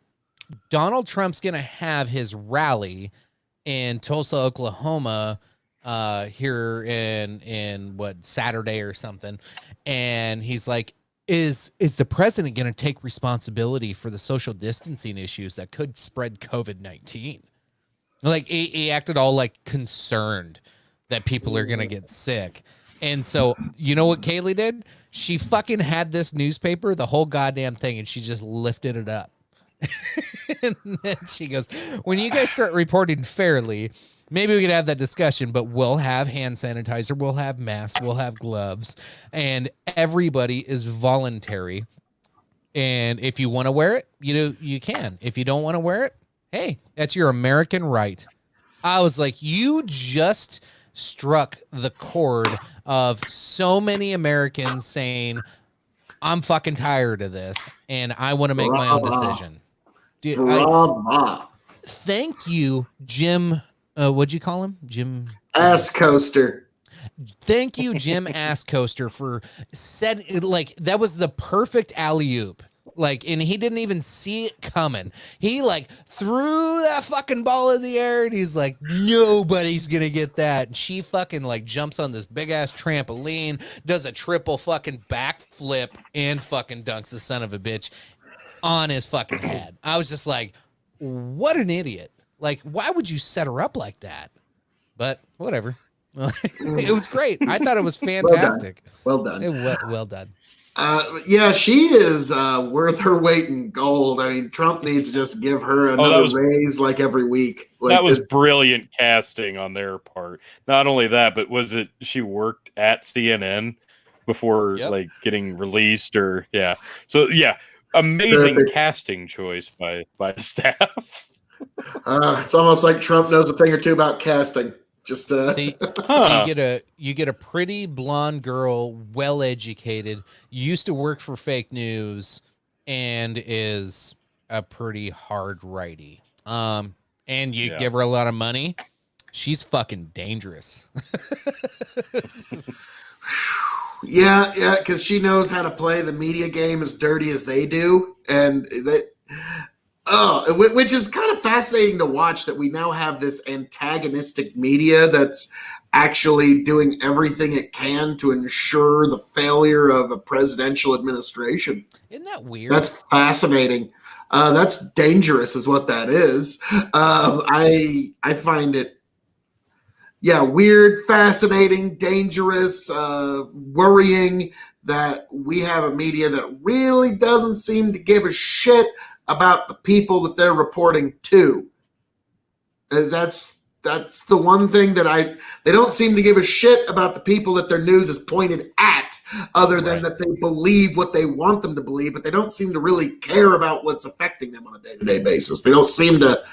Donald Trump's gonna have his rally in Tulsa, Oklahoma, here in what, Saturday or something, and he's like, is the president gonna take responsibility for the social distancing issues that could spread COVID-19? Like he acted all like concerned that people are gonna get sick. And so you know what Kaylee did? She fucking had this newspaper, the whole goddamn thing, and she just lifted it up. And then she goes, when you guys start reporting fairly, maybe we could have that discussion, but we'll have hand sanitizer, we'll have masks, we'll have gloves, and everybody is voluntary. And if you want to wear it, you can. If you don't want to wear it, hey, that's your American right. I was like, you just struck the chord of so many Americans saying, I'm fucking tired of this and I want to make my own decision. Dude, thank you, Jim. What'd you call him? Jim Ass Coaster. Thank you, Jim Ass Coaster, for like that was the perfect alley-oop. Like, and he didn't even see it coming. He like threw that fucking ball in the air, and he's like, nobody's gonna get that. And she fucking like jumps on this big ass trampoline, does a triple fucking backflip, and fucking dunks the son of a bitch on his fucking head. I was just like, what an idiot. Like, why would you set her up like that? But whatever. It was great. I thought it was fantastic. Well done. Well done. Yeah, she is worth her weight in gold. I mean, Trump needs to just give her another raise like every week. Like, that was brilliant casting on their part. Not only that, but was it she worked at CNN before like getting released or So amazing casting choice by the staff. It's almost like Trump knows a thing or two about casting. Just so you get a pretty blonde girl, well educated, used to work for fake news, and is a pretty hard righty. And you give her a lot of money, she's fucking dangerous. Yeah, because she knows how to play the media game as dirty as they do, and Which is kind of fascinating to watch that we now have this antagonistic media that's actually doing everything it can to ensure the failure of a presidential administration. Isn't that weird? That's fascinating. That's dangerous, is what that is. I find it, weird, fascinating, dangerous, worrying that we have a media that really doesn't seem to give a shit about the people that they're reporting to. That's the one thing that they don't seem to give a shit about the people that their news is pointed at, other than that they believe what they want them to believe, but they don't seem to really care about what's affecting them on a day-to-day basis. They don't seem to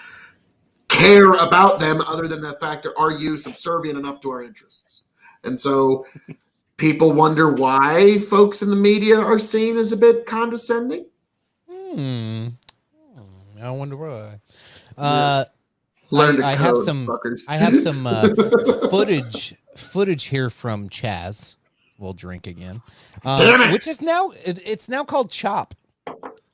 care about them other than the fact that are you subservient enough to our interests? And so people wonder why folks in the media are seen as a bit condescending. I wonder why. Learn to I code, have some fuckers. I have some footage here from Chaz. We'll drink again. Damn it! Which is now it's now called Chop.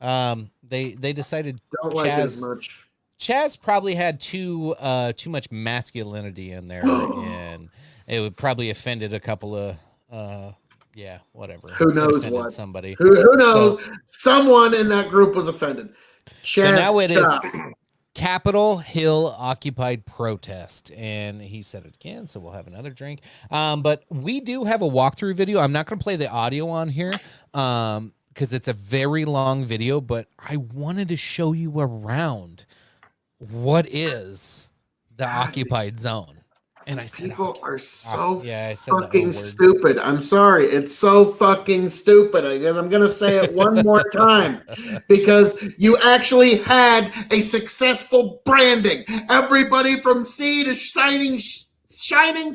They decided Don't like it as much. Chaz probably had too much masculinity in there, and it would probably offended a couple of whatever. Who knows what? Somebody. Who knows? So, someone in that group was offended. Chaz, so now it Chop. is Capitol Hill occupied protest, and he said it again, so we'll have another drink. But we do have a walkthrough video. I'm not going to play the audio on here because it's a very long video, but I wanted to show you around what is the occupied zone. And I said, people are so I said fucking stupid. I'm sorry. It's so fucking stupid. I guess I'm going to say it one more time because you actually had a successful branding. Everybody from sea to shining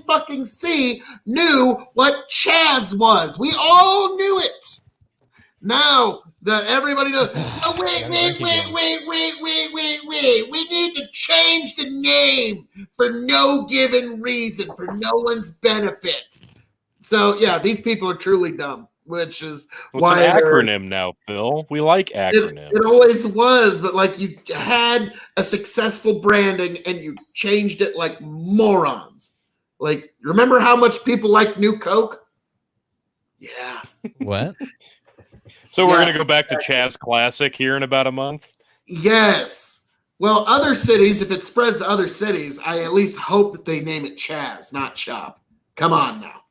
fucking sea knew what Chaz was. We all knew it. Now that everybody knows, wait. We need to change the name for no given reason, for no one's benefit. So, these people are truly dumb, which is why it's an acronym now, Phil. We like acronyms. It always was, but like you had a successful branding and you changed it like morons. Like, remember how much people like New Coke? Yeah. What? So we're going to go back to Chaz Classic here in about a month? Yes. Well, other cities, if it spreads to other cities, I at least hope that they name it Chaz, not Chop. Come on now.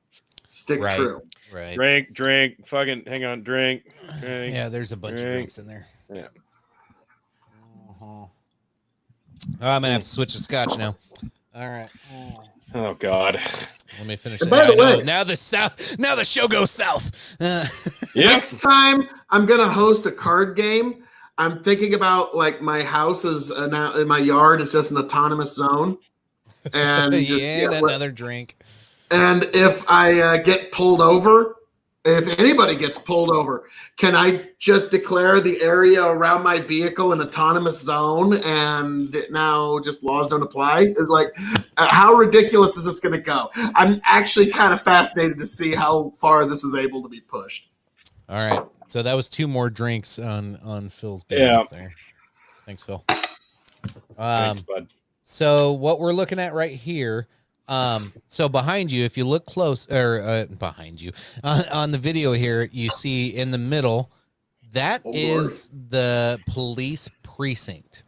Stick true. Right. Drink. Fucking, hang on. Drink. Yeah, there's a bunch of drinks in there. Yeah. I'm going to have to switch to scotch now. All right. Oh, God. Let me finish. By the way, now the show goes south. Next time I'm gonna host a card game. I'm thinking about like my house is now in my yard is just an autonomous zone, and another drink. And if I get pulled over, if anybody gets pulled over, can I just declare the area around my vehicle an autonomous zone and now just laws don't apply? Like, how ridiculous is this going to go? I'm actually kind of fascinated to see how far this is able to be pushed. All right. So that was 2 more drinks on Phil's bed there. Thanks, Phil. Thanks, bud. So what we're looking at right here, so behind you, if you look close, or behind you on the video here, you see in the middle, that is the police precinct.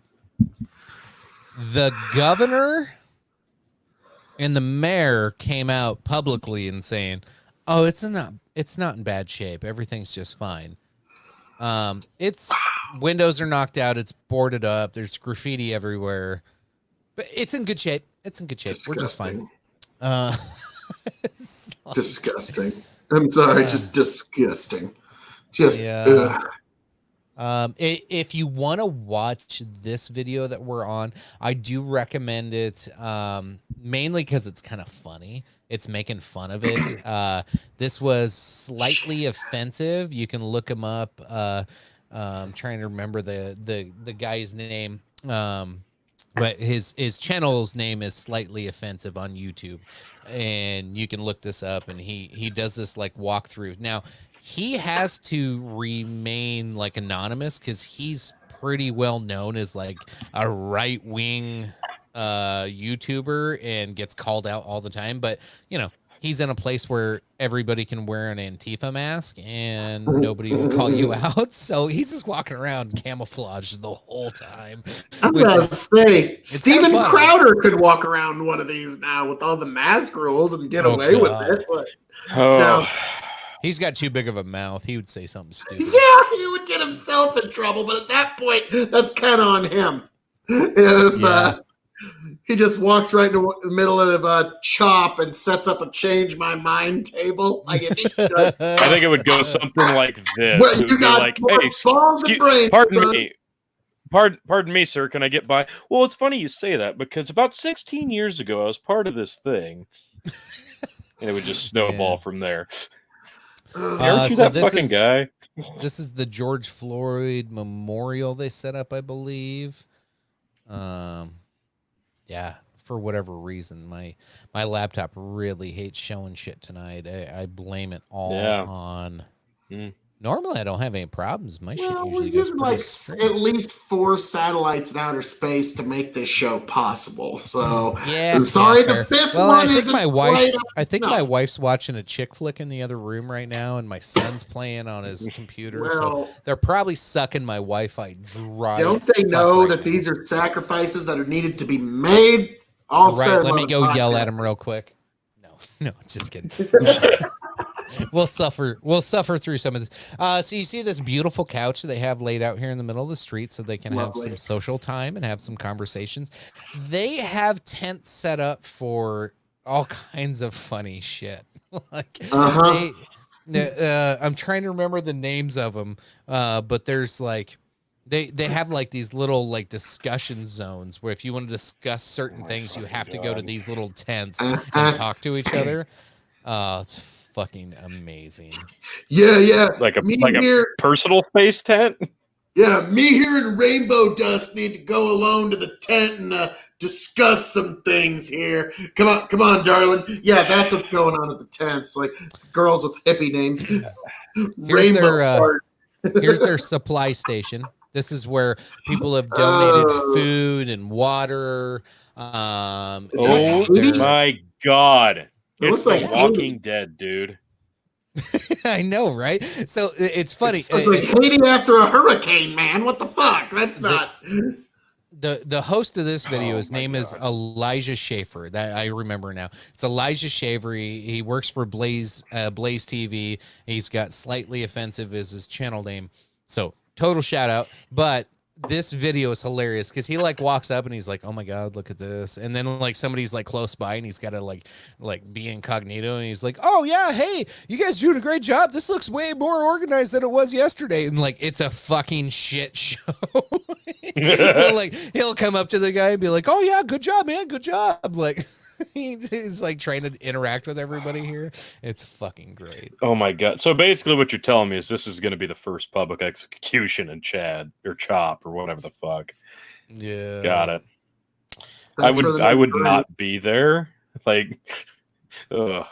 The governor and the mayor came out publicly and saying, "Oh, it's not in bad shape. Everything's just fine. It's windows are knocked out. It's boarded up. There's graffiti everywhere, but it's in good shape. Disgusting. We're just fine." Disgusting. I'm sorry, just disgusting. Just if you want to watch this video that we're on, I do recommend it mainly because it's kind of funny. It's making fun of it. This was slightly offensive. You can look him up. I'm trying to remember the guy's name. But his channel's name is Slightly Offensive on YouTube, and you can look this up. And he does this like walkthrough. Now he has to remain like anonymous because he's pretty well known as like a right wing YouTuber and gets called out all the time. But you know, he's in a place where everybody can wear an Antifa mask and nobody will call you out. So he's just walking around camouflaged the whole time. That's what I was say. Steven funny. Crowder could walk around one of these now with all the mask rules and get away with it. But now, he's got too big of a mouth. He would say something stupid. yeah, he would get himself in trouble. But at that point, that's kind of on him. If he just walks right into the middle of a chop and sets up a change my mind table. Like if he does, I think it would go something like this. well, It would you be got like, more hey, balls than brains, pardon son. me. Pardon me, sir. Can I get by? Well, it's funny you say that because about 16 years ago, I was part of this thing. And it would just snowball from there. Aren't you that fucking guy? This is the George Floyd Memorial they set up, I believe. Yeah, for whatever reason, my laptop really hates showing shit tonight. I blame it all on. Normally, I don't have any problems. My shit usually goes like straight. at least 4 satellites in outer space to make this show possible. So I'm sorry, the fifth one isn't quite I think enough. my wife's watching a chick flick in the other room right now, and my son's playing on his computer. So they're probably sucking my Wi-Fi dry. Don't they know that these are sacrifices that are needed to be made? Let me go yell at him real quick. No, just kidding. We'll suffer through some of this. So you see this beautiful couch that they have laid out here in the middle of the street so they can have some social time and have some conversations. They have tents set up for all kinds of funny shit. Like I'm trying to remember the names of them, but there's like they have like these little like discussion zones where if you want to discuss certain things, you have to go to these little tents and talk to each other. It's fucking amazing. Yeah. Like a personal space tent. Yeah, me here in Rainbow Dust need to go alone to the tent and discuss some things here. Come on, darling. Yeah, that's what's going on at the tents. Like girls with hippie names. Here's their supply station. This is where people have donated food and water. Oh my God. It's like Walking Dead, dude. I know, right? So it's funny. It's like Haiti after a hurricane, man. What the fuck? That's not. The host of this video, his name is Elijah Schaefer. That I remember now. It's Elijah Schaefer. He works for Blaze TV. He's got Slightly Offensive as his channel name. So total shout out. But this video is hilarious because he like walks up and he's like, "Oh my God, look at this!" And then like somebody's like close by and he's got to like be incognito and he's like, "Oh yeah, hey, you guys doing a great job. This looks way more organized than it was yesterday." And like it's a fucking shit show. he'll come up to the guy and be like, "Oh yeah, good job, man, good job." Like he's like trying to interact with everybody here. It's fucking great. Oh my God! So basically, what you're telling me is this is going to be the first public execution in Chad or Chop or whatever the fuck. Yeah, got it. I would not be there. Like, ugh.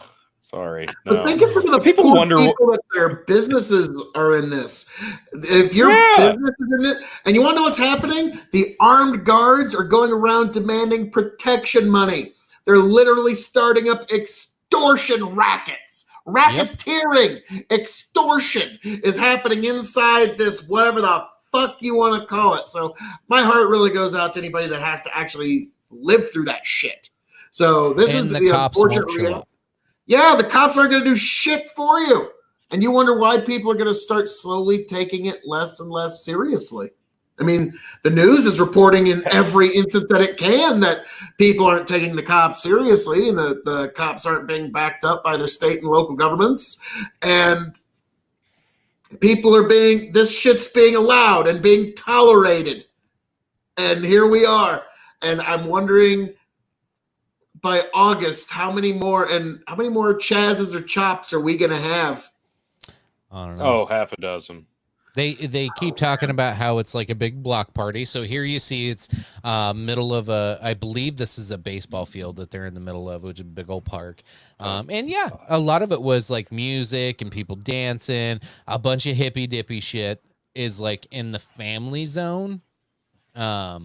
Sorry. No. I think it's because the people wonder that their businesses are in this. If your business is in it, and you want to know what's happening? The armed guards are going around demanding protection money. They're literally starting up extortion rackets. Racketeering, extortion is happening inside this, whatever the fuck you want to call it. So my heart really goes out to anybody that has to actually live through that shit. So this is the unfortunate reality. Yeah, the cops aren't going to do shit for you. And you wonder why people are going to start slowly taking it less and less seriously. I mean, the news is reporting in every instance that it can that people aren't taking the cops seriously and the cops aren't being backed up by their state and local governments. And people are this shit's being allowed and being tolerated. And here we are. And I'm wondering by August, how many more Chazzes or Chops are we going to have? I don't know. Oh, half a dozen. They keep talking about how it's like a big block party. So here you see it's middle of I believe this is a baseball field that they're in the middle of, which is a big old park. And yeah, a lot of it was like music and people dancing, a bunch of hippy dippy shit. is like in the family zone. Oh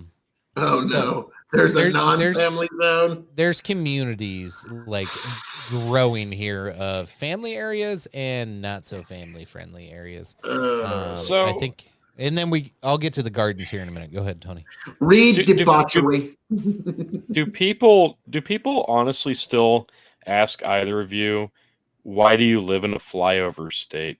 no, there's a non-family zone. There's communities like growing here of family areas and not so family friendly areas. I think, and then I'll get to the gardens here in a minute. Go ahead, Tony. Read debauchery. Do people honestly still ask either of you, why do you live in a flyover state?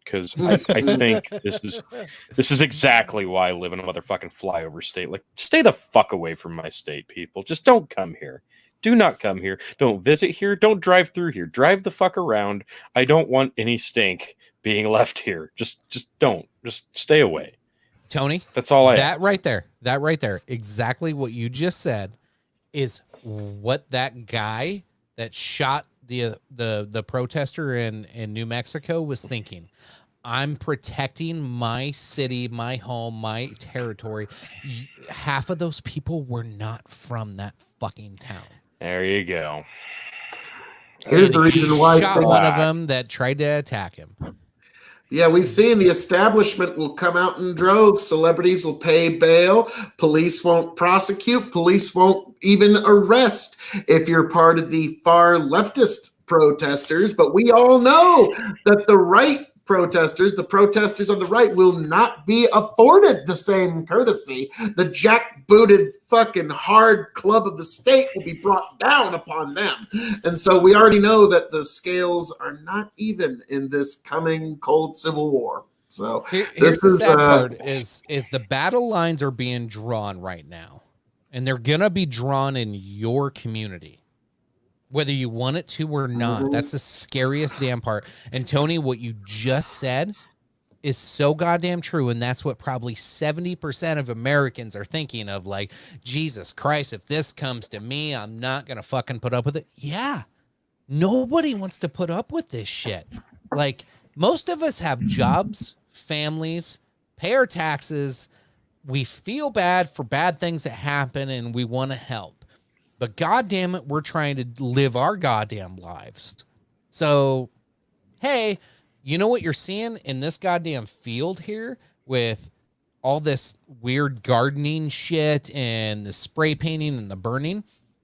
Because I think this is exactly why I live in a motherfucking flyover state. Like, stay the fuck away from my state, people. Just don't come here. Do not come here. Don't visit here. Don't drive through here. Drive the fuck around. I don't want any stink being left here. Just don't. Just stay away. Tony, that's all I ask. That right there, exactly what you just said is what that guy that shot the protester in New Mexico was thinking. I'm protecting my city, my home, my territory. Half of those people were not from that fucking town. There you go. Here's the reason why he shot one of them that tried to attack him. Yeah, we've seen the establishment will come out in droves. Celebrities will pay bail. Police won't prosecute. Police won't even arrest if you're part of the far leftist protesters. But we all know that the right protesters, the protesters on the right, will not be afforded the same courtesy. The jackbooted fucking hard club of the state will be brought down upon them. And so we already know that the scales are not even in this coming cold civil war. So here's the sad part is the battle lines are being drawn right now, and they're gonna be drawn in your community, whether you want it to or not. Mm-hmm. That's the scariest damn part. And Tony, what you just said is so goddamn true. And that's what probably 70% of Americans are thinking of. Like, Jesus Christ, if this comes to me, I'm not going to fucking put up with it. Yeah. Nobody wants to put up with this shit. Like, most of us have jobs, families, pay our taxes. We feel bad for bad things that happen and we want to help. But goddamn it, we're trying to live our goddamn lives. So, hey, you know what you're seeing in this goddamn field here with all this weird gardening shit and the spray painting and the burning?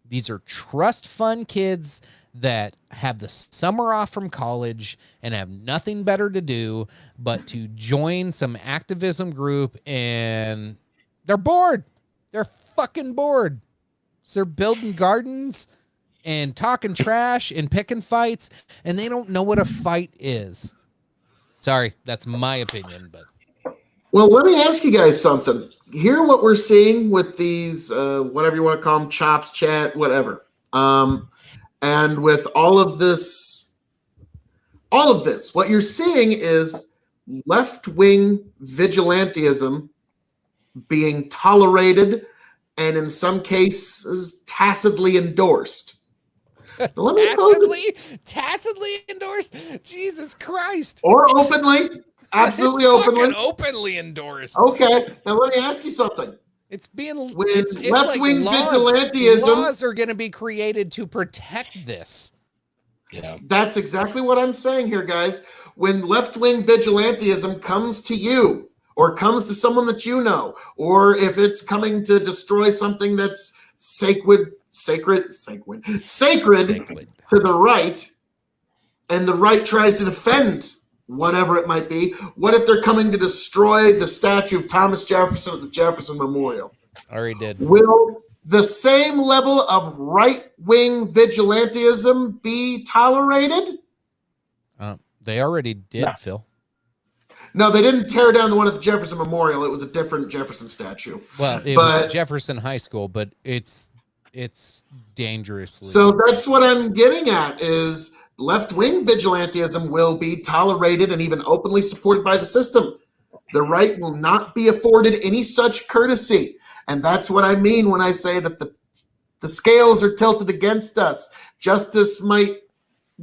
These are trust fund kids that have the summer off from college and have nothing better to do but to join some activism group, and they're bored. They're fucking bored. So they're building gardens and talking trash and picking fights, and they don't know what a fight is. Sorry, that's my opinion, but. Well, let me ask you guys something. Hear what we're seeing with these, whatever you want to call them, chops, chat, whatever. And with all of this, what you're seeing is left-wing vigilantism being tolerated and in some cases tacitly endorsed. Tacitly endorsed? Jesus Christ. Or openly. Absolutely openly. Openly endorsed. Okay. Now let me ask you something. It's being it's left-wing like vigilantism. Laws are going to be created to protect this. Yeah. That's exactly what I'm saying here, guys. When left-wing vigilantism comes to you, or comes to someone that you know, or if it's coming to destroy something that's sacred to the right, and the right tries to defend whatever it might be, what if they're coming to destroy the statue of Thomas Jefferson at the Jefferson Memorial? Already did. Will the same level of right-wing vigilantism be tolerated? They already did, Phil. No, they didn't tear down the one at the Jefferson Memorial. It was a different Jefferson statue. Well, it was Jefferson High School, but it's dangerously. So that's what I'm getting at is left-wing vigilantism will be tolerated and even openly supported by the system. The right will not be afforded any such courtesy. And that's what I mean when I say that the scales are tilted against us. Justice might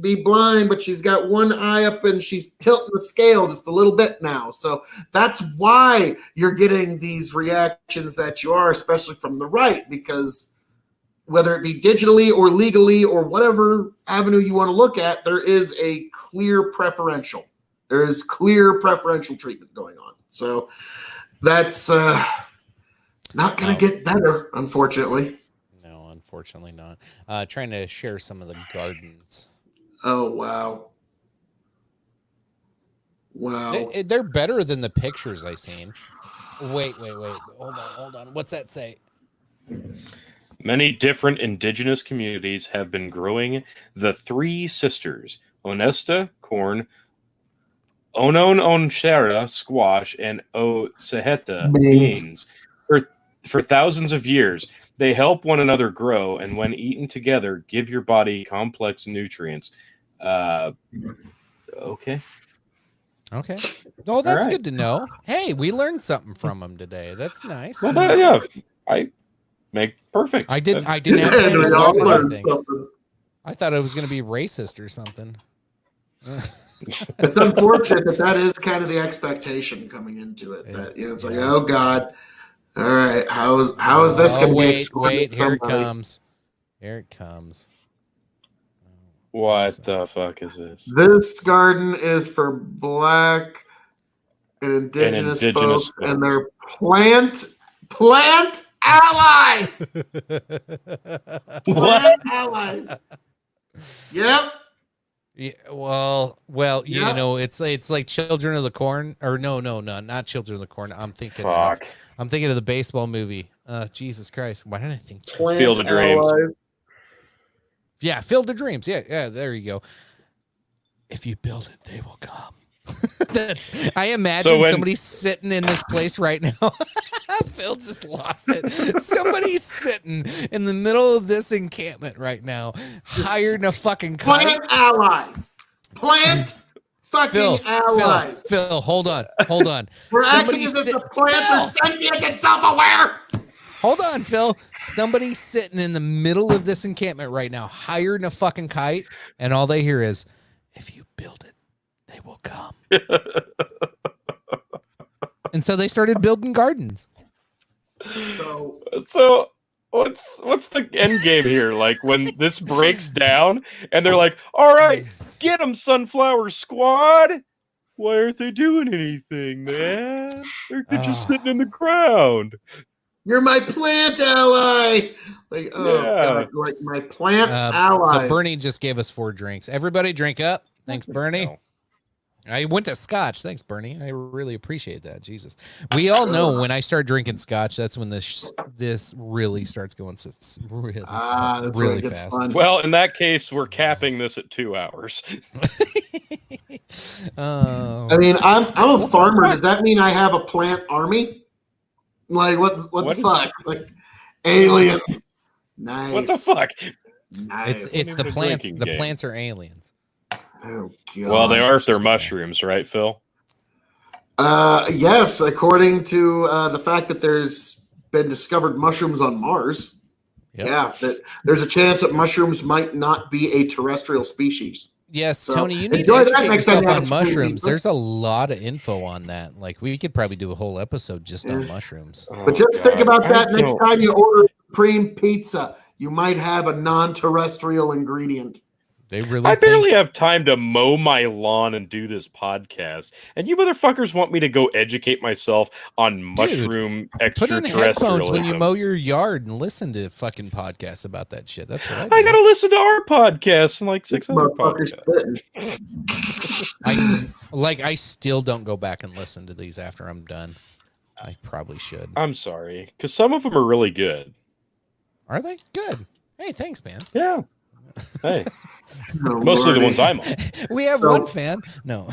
be blind, but she's got one eye up and she's tilting the scale just a little bit now. So that's why you're getting these reactions that you are, especially from the right, because whether it be digitally or legally or whatever avenue you want to look at, there is a clear preferential. There is clear preferential treatment going on. So that's not going to get better, unfortunately. No, unfortunately not. Trying to share some of the gardens. Oh, wow. Wow. They're better than the pictures I seen. Wait. Hold on. What's that say? Many different indigenous communities have been growing the three sisters, Onesta, corn, Onon Onshera, squash, and O Seheta, beans, for thousands of years. They help one another grow, and when eaten together, give your body complex nutrients. Okay. Oh, that's good to know. Hey, we learned something from them today. That's nice. Well, yeah, I make perfect. I didn't have plans on learning anything. I thought it was going to be racist or something. It's unfortunate that is kind of the expectation coming into it. That it's like, oh God, all right, how is this going to be? Wait, here it comes. Here it comes. What the fuck is this? This garden is for Black and indigenous folks and their plant allies. Plant allies. Yep. Yeah, well, you know, it's like Children of the Corn, or no, not Children of the Corn. I'm thinking of the baseball movie. Jesus Christ, why did I think Field of Dreams? Yeah, Field of Dreams. Yeah, there you go. If you build it, they will come. I imagine somebody sitting in this place right now. Phil just lost it. Somebody's sitting in the middle of this encampment right now, hiring a fucking kite. Plant allies. Plant fucking allies. Phil, hold on. We're acting as if the plants are sentient and self-aware. Hold on, Phil. Somebody's sitting in the middle of this encampment right now, hiring a fucking kite, and all they hear is, if you build it, they will come. And so they started building gardens. So what's the end game here? Like when this breaks down and they're like, all right, get them, Sunflower Squad. Why aren't they doing anything, man? They're just sitting in the ground. You're my plant ally. Like, God, like my plant allies. So Bernie just gave us 4 drinks. Everybody drink up. Thanks, Bernie. No. I went to Scotch. Thanks, Bernie. I really appreciate that. Jesus. We all know when I start drinking Scotch, that's when this really starts going really fast. Fun. Well, in that case, we're capping this at 2 hours. I mean, I'm a farmer. Does that mean I have a plant army? Like what the fuck? Like aliens. Nice. What the fuck? Nice. It's the plants. The plants are aliens. Oh God. Well, they are if they're mushrooms, right, Phil? Yes, according to the fact that there's been discovered mushrooms on Mars. Yep. Yeah, that there's a chance that mushrooms might not be a terrestrial species. Yes, so, Tony, you need to educate yourself on mushrooms. There's a lot of info on that. Like, we could probably do a whole episode just on mushrooms. But just think about that next time you order Supreme Pizza. You might have a non-terrestrial ingredient. I barely have time to mow my lawn and do this podcast, and you motherfuckers want me to go educate myself on mushroom extraterrestrialism. Put in headphones when you mow your yard and listen to fucking podcasts about that shit. That's what I do. I gotta listen to our podcast and like 6 other podcasts. I still don't go back and listen to these after I'm done. I probably should. I'm sorry, because some of them are really good. Are they? Good. Hey, thanks, man. Yeah. Hey. Mostly the ones I'm on. We have one fan. No.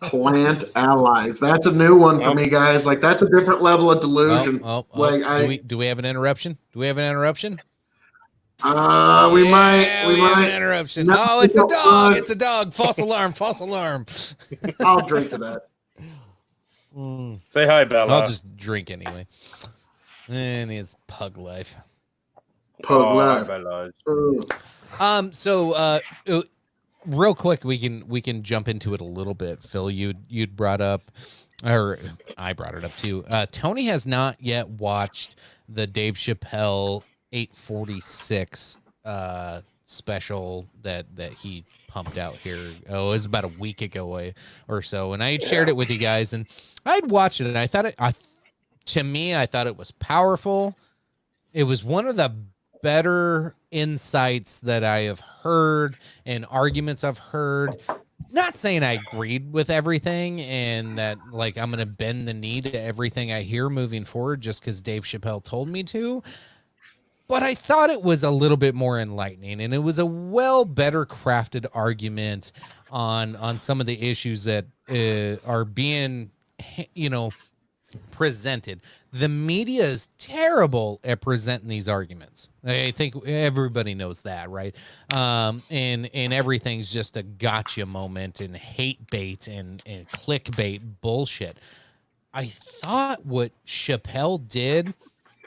Plant allies. That's a new one for me, guys. Like, that's a different level of delusion. Do we have an interruption? We might have an interruption. No, it's a dog. It's a dog. False alarm. I'll drink to that. Say hi, Bella. I'll just drink anyway. And it's pug life. Pug life. So real quick, we can jump into it a little bit. Phil, you'd brought up, or I brought it up too. Tony has not yet watched the Dave Chappelle 846 special that he pumped out here. Oh, it was about a week ago or so, and I had shared it with you guys, and I'd watched it, and I thought to me, I thought it was powerful. It was one of the better insights that I have heard and arguments I've heard. Not saying I agreed with everything and that like I'm going to bend the knee to everything I hear moving forward just because Dave Chappelle told me to. But I thought it was a little bit more enlightening, and it was a better crafted argument on some of the issues that are being, presented. The media is terrible at presenting these arguments. I think everybody knows that, right? And everything's just a gotcha moment and hate bait and clickbait bullshit. I thought what Chappelle did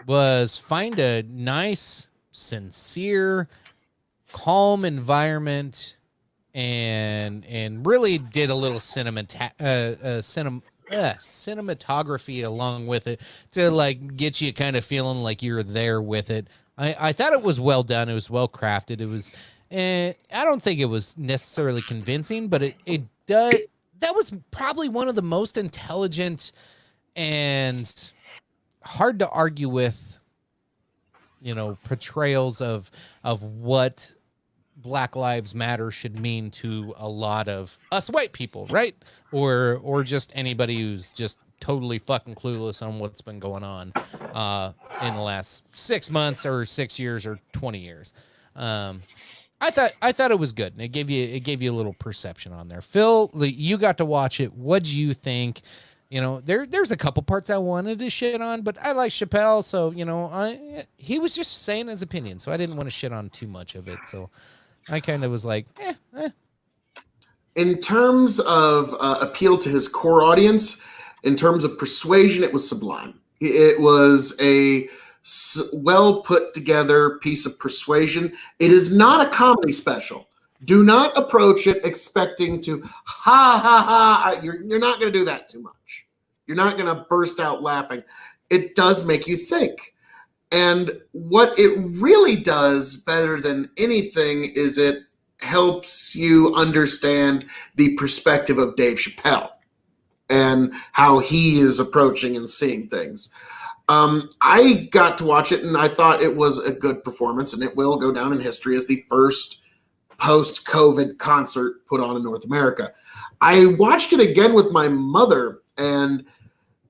was find a nice, sincere, calm environment and really did a little cinematography along with it to like get you kind of feeling like you're there with it. I thought it was well done. It was well crafted. It was, I don't think it was necessarily convincing, but it does. That was probably one of the most intelligent and hard to argue with, portrayals of what Black Lives Matter should mean to a lot of us white people, right? Or just anybody who's just totally fucking clueless on what's been going on in the last 6 months or 6 years or 20 years. I thought it was good, and it gave you a little perception on there. Phil, you got to watch it. What'd you think? There's a couple parts I wanted to shit on, but I like Chappelle, so he was just saying his opinion, so I didn't want to shit on too much of it. So I kind of was like, In terms of appeal to his core audience, in terms of persuasion, it was sublime. It was a well put together piece of persuasion. It is not a comedy special. Do not approach it expecting to ha ha ha. You're not going to do that too much. You're not going to burst out laughing. It does make you think. And what it really does better than anything is it helps you understand the perspective of Dave Chappelle and how he is approaching and seeing things. I got to watch it, and I thought it was a good performance, and it will go down in history as the first post-COVID concert put on in North America. I watched it again with my mother, and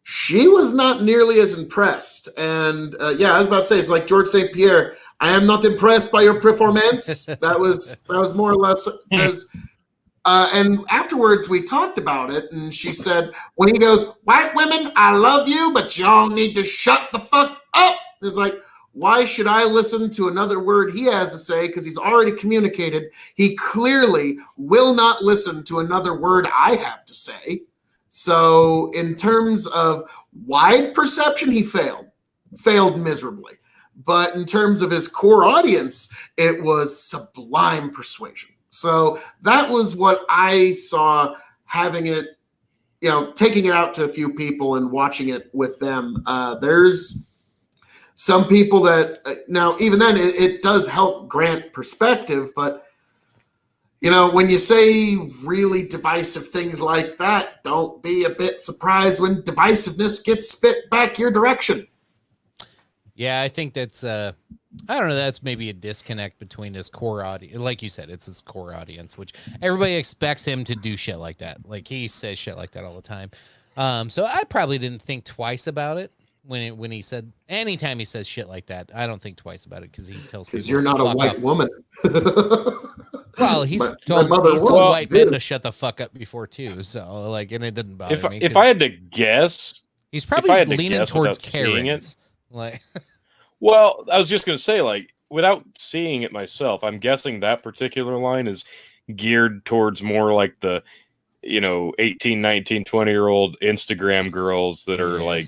she was not nearly as impressed. And I was about to say, it's like George St. Pierre. I am not impressed by your performance. That was more or less because. And afterwards, we talked about it, and she said, when he goes, "White women, I love you, but y'all need to shut the fuck up." It's like, why should I listen to another word he has to say? Because he's already communicated. He clearly will not listen to another word I have to say. So in terms of wide perception, he failed miserably. But in terms of his core audience, it was sublime persuasion. So that was what I saw, having it, taking it out to a few people and watching it with them. There's some people that now, even then, it does help grant perspective. But, when you say really divisive things like that, don't be a bit surprised when divisiveness gets spit back your direction. Yeah, I think that's I don't know, that's maybe a disconnect between his core audience. Like you said, it's his core audience, which everybody expects him to do shit like that. Like he says shit like that all the time. So I probably didn't think twice about it when he said, anytime he says shit like that, I don't think twice about it because he tells people, because you're not a white woman. Well, he's told white men to shut the fuck up before too. So like, and it didn't bother me. If I had to guess, he's probably leaning towards Karens. Like, well, I was just going to say, like, without seeing it myself, I'm guessing that particular line is geared towards more like the, 18, 19, 20-year-old Instagram girls that are like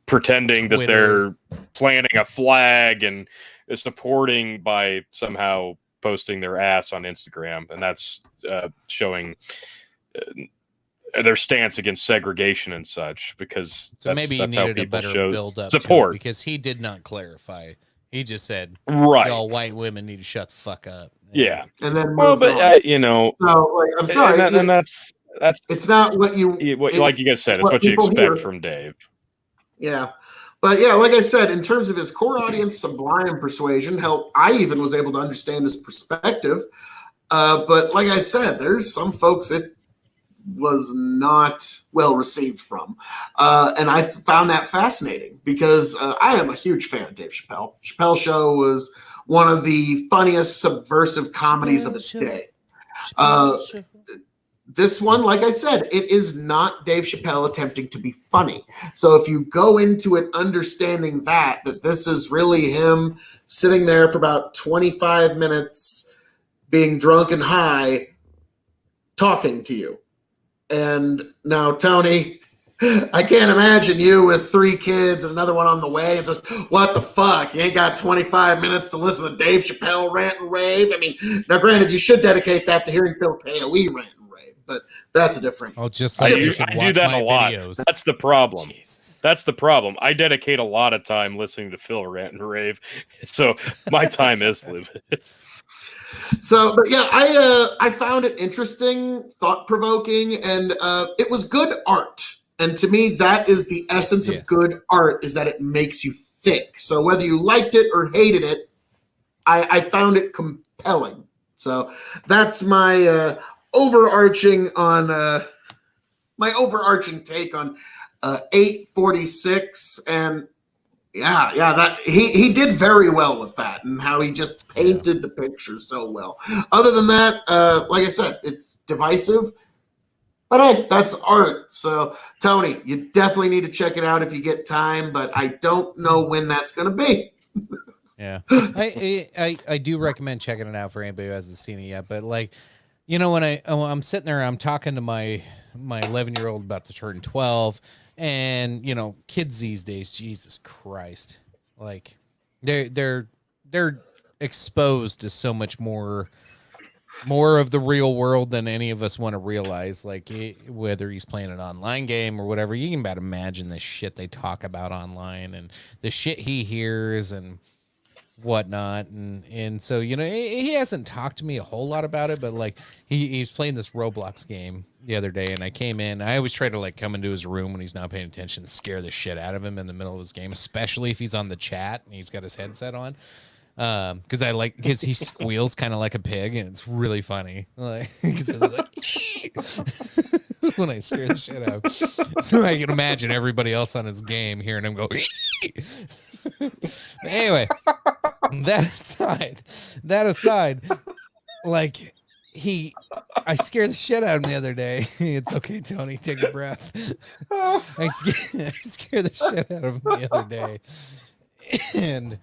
pretending that they're planting a flag and supporting by somehow posting their ass on Instagram. And that's showing their stance against segregation and such, because maybe he needed a better build up support, because he did not clarify. He just said, right, y'all white women need to shut the fuck up. Yeah. and then Well, moved but on. you know, So, like, I'm sorry, and that's it's not what like you guys said, it's what you expect from Dave. Yeah. But yeah, like I said, in terms of his core audience, sublime persuasion, hell, I even was able to understand his perspective. But like I said, there's some folks it was not well received from. And I found that fascinating because I am a huge fan of Dave Chappelle. Chappelle Show was one of the funniest subversive comedies of its day. This one, like I said, it is not Dave Chappelle attempting to be funny. So if you go into it understanding that this is really him sitting there for about 25 minutes being drunk and high talking to you. And now, Tony, I can't imagine you with 3 kids and another one on the way and says, what the fuck? You ain't got 25 minutes to listen to Dave Chappelle rant and rave? I mean, now granted, you should dedicate that to hearing Phil KOE rant and rave, but that's a different. Oh, just I like do that a lot. videos. That's the problem. Jesus. That's the problem. I dedicate a lot of time listening to Phil rant and rave, so my time is limited. So, but yeah, I found it interesting, thought-provoking, and it was good art. And to me, that is the essence of good art, is that it makes you think. So whether you liked it or hated it, I found it compelling. So that's my overarching take on 846. And yeah, that he did very well with that, and how he just painted the picture so well. Other than that, like I said, it's divisive. But hey, that's art. So, Tony, you definitely need to check it out if you get time, but I don't know when that's going to be. Yeah. I do recommend checking it out for anybody who hasn't seen it yet. But like, you know, when I'm sitting there, I'm talking to my 11-year-old about to turn 12, and you know, kids these days, Jesus Christ, like they're exposed to so much more of the real world than any of us want to realize. Like whether he's playing an online game or whatever, you can about imagine the shit they talk about online and the shit he hears and whatnot. And so, you know, he hasn't talked to me a whole lot about it, but like he's playing this Roblox game the other day, and I came in. I always try to like come into his room when he's not paying attention and scare the shit out of him in the middle of his game, especially if he's on the chat and he's got his headset on. Because he squeals kind of like a pig, and it's really funny. Like, because I was like, when I scare the shit out. So I can imagine everybody else on his game hearing him go. Anyway, that aside, like I scared the shit out of him the other day. It's okay, Tony, take a breath. I scared the shit out of him the other day, and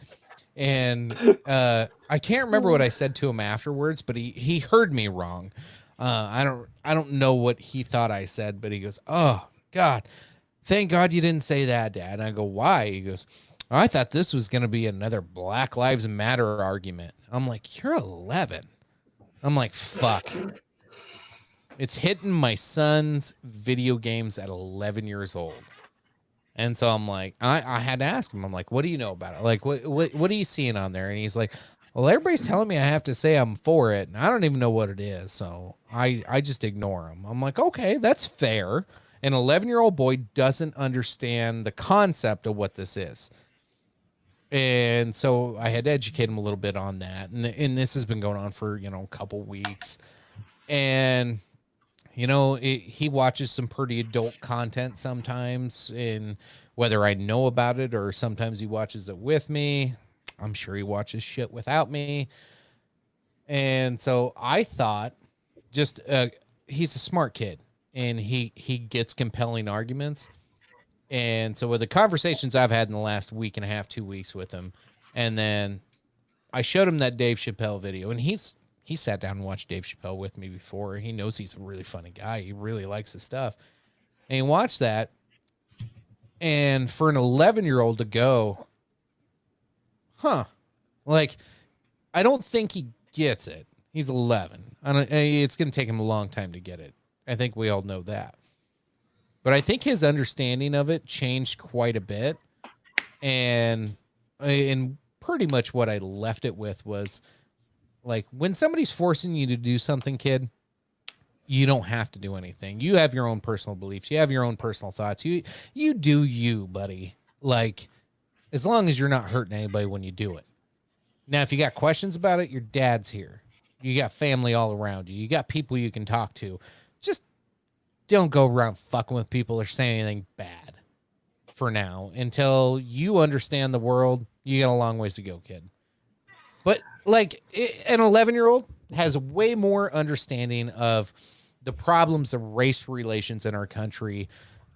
I can't remember what I said to him afterwards, but he heard me wrong. I don't know what he thought I said, but he goes, "Oh God, thank God you didn't say that, Dad." And I go, "Why?" He goes, "I thought this was going to be another Black Lives Matter argument." I'm like, "You're 11." I'm like, "Fuck." It's hitting my son's video games at 11 years old. And so I'm like, I had to ask him, I'm like, "What do you know about it? Like, what are you seeing on there?" And he's like, "Well, everybody's telling me I have to say I'm for it, and I don't even know what it is. So I just ignore them." I'm like, "Okay, that's fair." An 11-year-old boy doesn't understand the concept of what this is. And so I had to educate him a little bit on that. And this has been going on for, you know, a couple weeks. And, you know, he watches some pretty adult content sometimes, and whether I know about it or sometimes he watches it with me. I'm sure he watches shit without me. And so I thought just he's a smart kid, and he gets compelling arguments. And so with the conversations I've had in the last week and a half, 2 weeks with him, and then I showed him that Dave Chappelle video, and he sat down and watched Dave Chappelle with me before. He knows he's a really funny guy. He really likes his stuff. And he watched that, and for an 11-year-old to go, huh, like, I don't think he gets it. He's 11. It's going to take him a long time to get it. I think we all know that. But I think his understanding of it changed quite a bit. And pretty much what I left it with was, Like when somebody's forcing you to do something, kid, you don't have to do anything. You have your own personal beliefs. You have your own personal thoughts. You do you, buddy. Like, as long as you're not hurting anybody when you do it. Now, if you got questions about it, your dad's here. You got family all around you. You got people you can talk to. Just don't go around fucking with people or saying anything bad for now. Until you understand the world, you got a long ways to go, kid. But like an 11-year-old has way more understanding of the problems of race relations in our country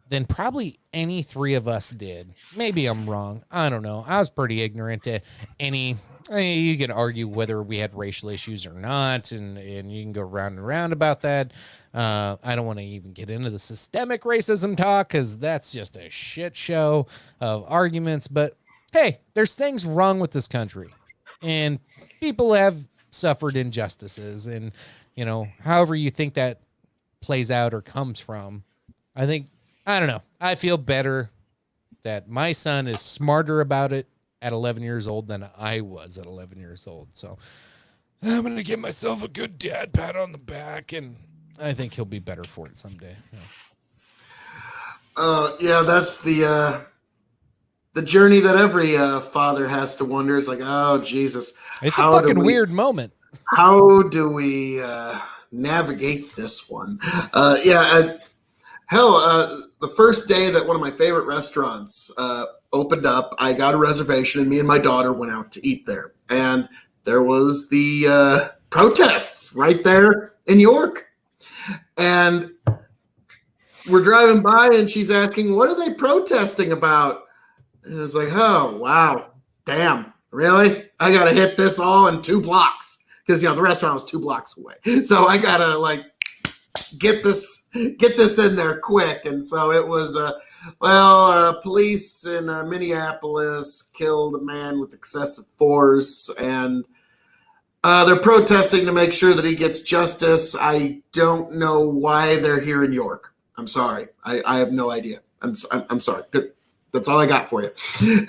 than probably any three of us did. Maybe I'm wrong. I don't know. I was pretty ignorant to any. I mean, you can argue whether we had racial issues or not, and you can go round and round about that. I don't want to even get into the systemic racism talk because that's just a shit show of arguments. But hey, there's things wrong with this country, and people have suffered injustices, and however you think that plays out or comes from, I don't know. I feel better that my son is smarter about it at 11 years old than I was at 11 years old. So I'm going to give myself a good dad pat on the back, and I think he'll be better for it someday. Yeah, that's the journey that every father has to wonder. It's like, oh, Jesus. It's a fucking weird moment. How do we navigate this one? The first day that one of my favorite restaurants opened up, I got a reservation, and me and my daughter went out to eat there. And there was the protests right there in York. And we're driving by, and she's asking, what are they protesting about? And it's like, oh, wow, damn, really? I got to hit this all in 2 blocks. Because, the restaurant was 2 blocks away. So I got to, get this in there quick. And so it was, police in Minneapolis killed a man with excessive force. And they're protesting to make sure that he gets justice. I don't know why they're here in York. I'm sorry. I have no idea. I'm sorry. Good. That's all I got for you.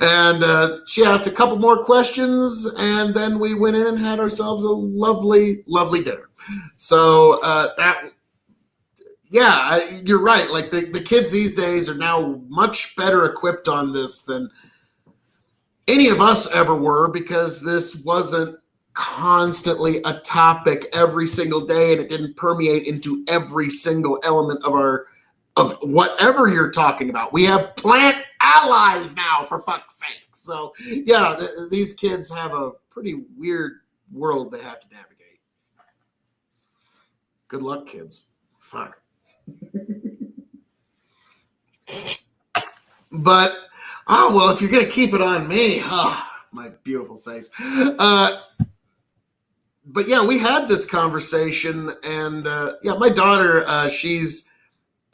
And she asked a couple more questions, and then we went in and had ourselves a lovely, lovely dinner. So you're right. Like the kids these days are now much better equipped on this than any of us ever were, because this wasn't constantly a topic every single day, and it didn't permeate into every single element of whatever you're talking about. We have plant allies now, for fuck's sake. So these kids have a pretty weird world they have to navigate. Good luck, kids. Fuck. But if you're gonna keep it on me, my beautiful face. But we had this conversation, and my daughter, she's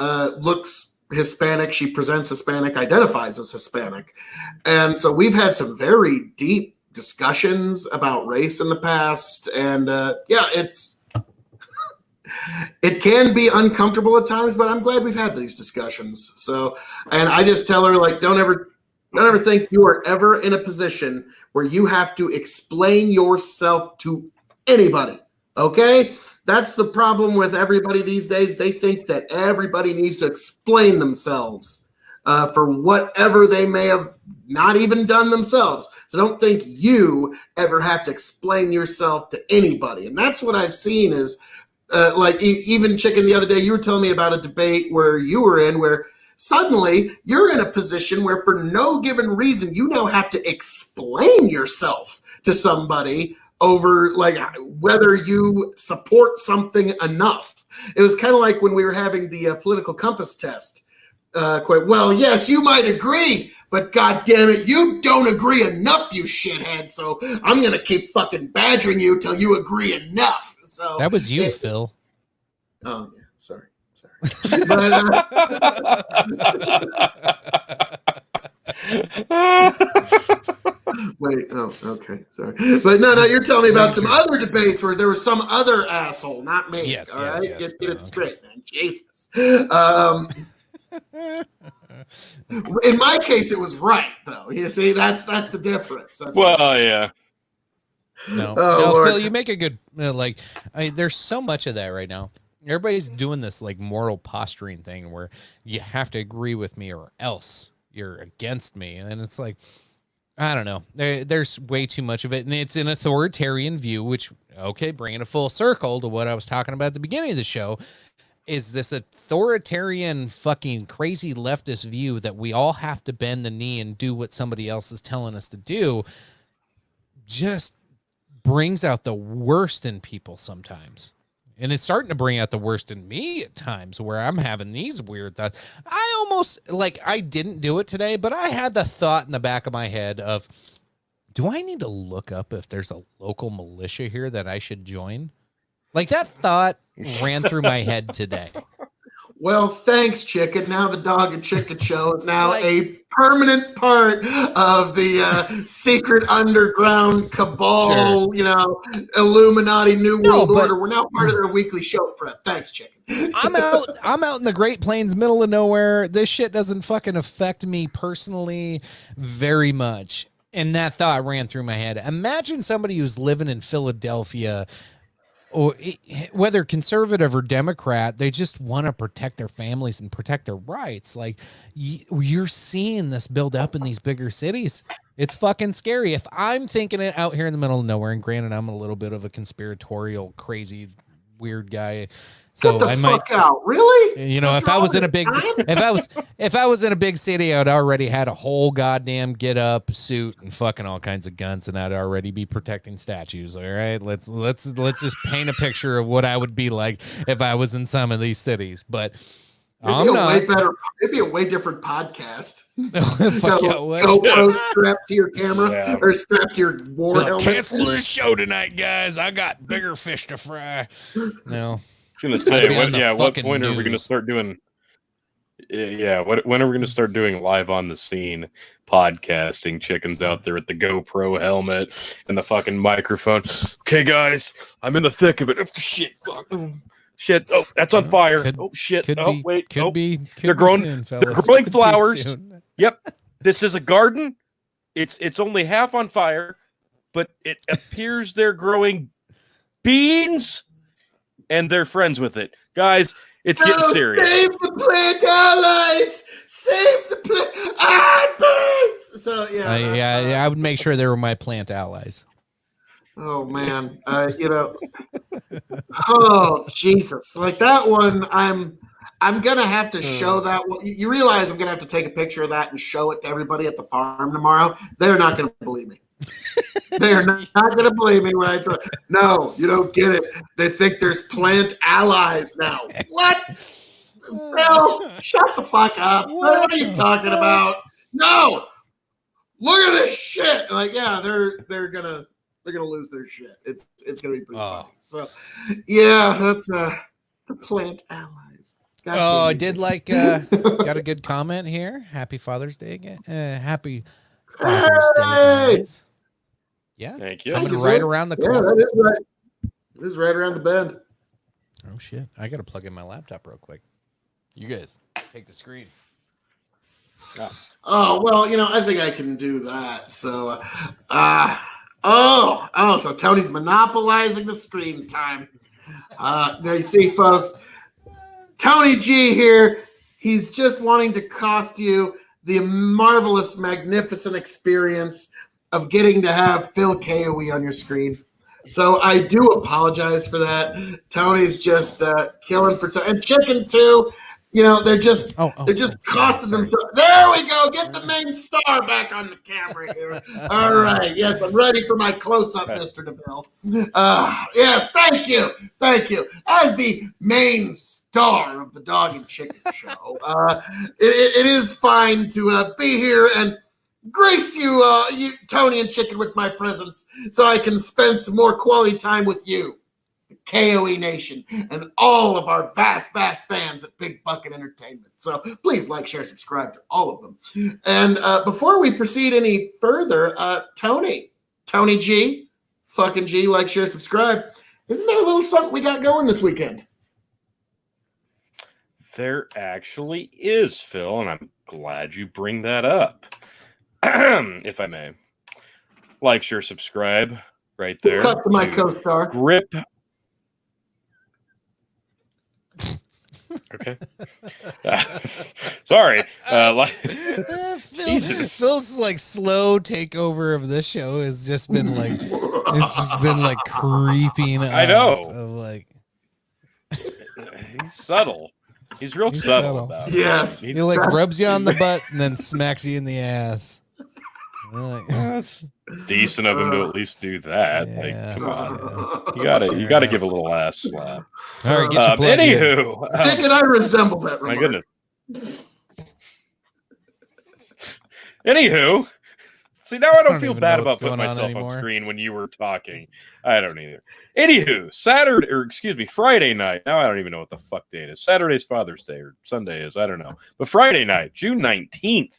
looks Hispanic. She presents Hispanic, identifies as Hispanic. And so we've had some very deep discussions about race in the past. And it can be uncomfortable at times, but I'm glad we've had these discussions. So, and I just tell her, don't ever think you are ever in a position where you have to explain yourself to anybody. Okay? That's the problem with everybody these days. They think that everybody needs to explain themselves for whatever they may have not even done themselves. So don't think you ever have to explain yourself to anybody. And that's what I've seen is even Chicken the other day, you were telling me about a debate where you were in where suddenly you're in a position where for no given reason, you now have to explain yourself to somebody over whether you support something enough. It was kind of like when we were having the political compass test. Yes, you might agree, but God damn it, you don't agree enough, you shithead. So I'm going to keep fucking badgering you till you agree enough. So that was you, Phil. Oh, yeah. Sorry. But, wait, oh, okay, sorry. But no, you're telling me about some other debates where there was some other asshole, not me. Yes, all yes, right? yes. Get it straight, man. Jesus. In my case, it was right, though. You see, that's the difference. Yeah. No, Oh, no, Lord. Phil, you make a good there's so much of that right now. Everybody's doing this like moral posturing thing where you have to agree with me or else you're against me, and it's like I don't know. There's way too much of it, and it's an authoritarian view. Which bringing it full circle to what I was talking about at the beginning of the show. Is this authoritarian fucking crazy leftist view that we all have to bend the knee and do what somebody else is telling us to do just brings out the worst in people sometimes. And it's starting to bring out the worst in me at times where I'm having these weird thoughts. I almost I didn't do it today, but I had the thought in the back of my head of, do I need to look up if there's a local militia here that I should join? Like that thought ran through my head today. Well, thanks, Chicken. Now the Dog and Chicken Show is now a permanent part of the secret underground cabal, Illuminati New World Order. We're now part of their weekly show prep. Thanks, Chicken. I'm out in the Great Plains, middle of nowhere. This shit doesn't fucking affect me personally very much. And that thought ran through my head. Imagine somebody who's living in Philadelphia, or whether conservative or Democrat, they just want to protect their families and protect their rights. Like you're seeing this build up in these bigger cities. It's fucking scary. If I'm thinking it out here in the middle of nowhere, and granted, I'm a little bit of a conspiratorial, crazy, weird guy. So Get the fuck out, really? If I was in a big, if I was in a big city, I'd already had a whole goddamn get up suit and fucking all kinds of guns, and I'd already be protecting statues. All right, let's just paint a picture of what I would be like if I was in some of these cities. But I'm not. It'd be a way different podcast. Fuck yeah, GoPro strapped to your camera or strapped to your war helmet. Cancel this show tonight, guys. I got bigger fish to fry. No. I was gonna say, what point are we gonna start doing? When are we gonna start doing live on the scene podcasting? Chicken's out there with the GoPro helmet and the fucking microphone. Okay, guys, I'm in the thick of it. Oh, shit, shit. Oh, that's on fire. Oh shit. They're growing. They're growing flowers. Yep. This is a garden. It's only half on fire, but it appears they're growing beans. And they're friends with it. Guys, it's getting serious. Save the plant allies! Save the plant... it burns! So, I would make sure they were my plant allies. Oh, man. Oh, Jesus. Like that one, I'm going to have to show that one. You realize I'm going to have to take a picture of that and show it to everybody at the farm tomorrow. They're not going to believe me. They're not going to believe me when I tell. No, you don't get it. They think there's plant allies now. What? Bill, shut the fuck up. What are you talking about? No. Look at this shit. Like, yeah, they're gonna lose their shit. It's gonna be pretty funny. So, yeah, that's the plant allies. I did got a good comment here. Happy Father's Day again. Happy Father's Day, guys. Yeah, thank you. Coming right around the corner. Yeah, that is right. This is right around the bend. Oh shit! I gotta plug in my laptop real quick. You guys take the screen. Oh well, I think I can do that. So, so Tony's monopolizing the screen time. Now you see, folks, Tony G here. He's just wanting to cost you the marvelous, magnificent experience of getting to have Phil KOE on your screen. So I do apologize for that. Tony's just killing for time. And Chicken too. They're just costing themselves. There we go. Get the main star back on the camera here. All right. Yes, I'm ready for my close-up, Mr. DeVille. Yes, thank you. Thank you. As the main star of the Dog and Chicken Show, it is fine to be here and grace you, Tony and Chicken, with my presence so I can spend some more quality time with you, the KOE Nation, and all of our vast, vast fans at Big Bucket Entertainment. So please like, share, subscribe to all of them. And before we proceed any further, Tony G, fucking G, like, share, subscribe. Isn't there a little something we got going this weekend? There actually is, Phil, and I'm glad you bring that up. If I may. Like, share, subscribe. right there. Cut to my co-star. Grip. Okay. Sorry. Jesus. Phil's like slow takeover of this show has just been like it's just been like creeping up. I know. Of like he's subtle. He's real subtle about it. Yes. he like rubs you on the butt and then smacks you in the ass. Like, that's decent of him to at least do that. Yeah, like, come on. You gotta give a little ass slap. all right, get your plug anywho, How can I resemble that remark? my goodness. Anywho, see, now I don't feel even bad know what's about putting going on myself anymore. on screen when you were talking. I don't either. Anywho, Friday night. Now I don't even know what the fuck day it is. Saturday's Father's Day or Sunday is. I don't know. But Friday night, June 19th,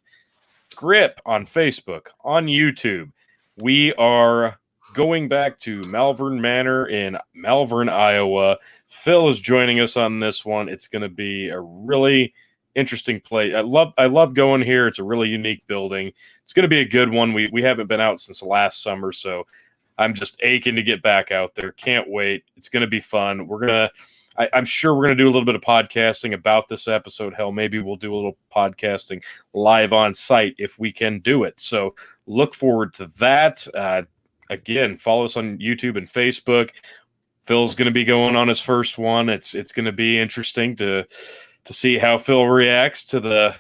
Grip on Facebook, on YouTube. We are going back to Malvern Manor in Malvern, Iowa. Phil is joining us on this one. It's going to be a really interesting place. I love going here. It's a really unique building. It's going to be a good one. We haven't been out since last summer, so I'm just aching to get back out there. Can't wait. It's going to be fun. I'm sure we're going to do a little bit of podcasting about this episode. Hell, maybe we'll do a little podcasting live on site if we can do it. So look forward to that. Again, follow us on YouTube and Facebook. Phil's going to be going on his first one. It's going to be interesting to see how Phil reacts to the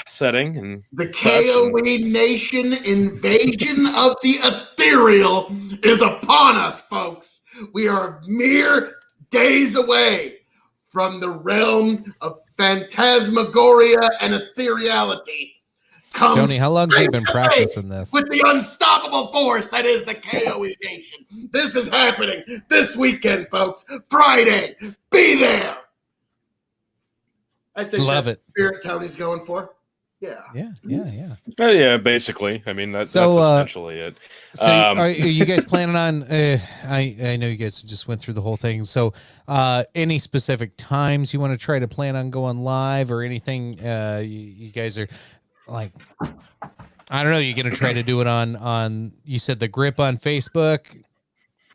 setting and the KOE Nation invasion of the ethereal is upon us, folks. We are mere days away from the realm of phantasmagoria and ethereality. Tony, how long have you been practicing this? With the unstoppable force that is the KOE Nation. This is happening this weekend, folks. Friday. Be there. I think Love that's it. the spirit Tony's going for. Yeah. Yeah, basically. I mean, that's essentially it. So are you guys planning on I know you guys just went through the whole thing. So any specific times you want to try to plan on going live or anything you guys are like I don't know, you're going to try to do it on you said the Grip on Facebook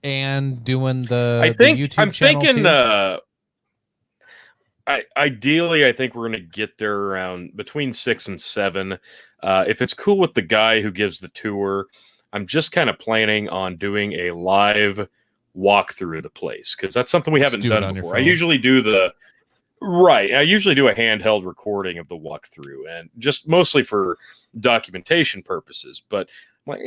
and doing the YouTube I'm channel thinking too? Ideally, I think we're going to get there around between 6 and 7. If it's cool with the guy who gives the tour, I'm just kind of planning on doing a live walkthrough of the place because that's something we haven't done before. I usually do a handheld recording of the walkthrough and just mostly for documentation purposes. But like,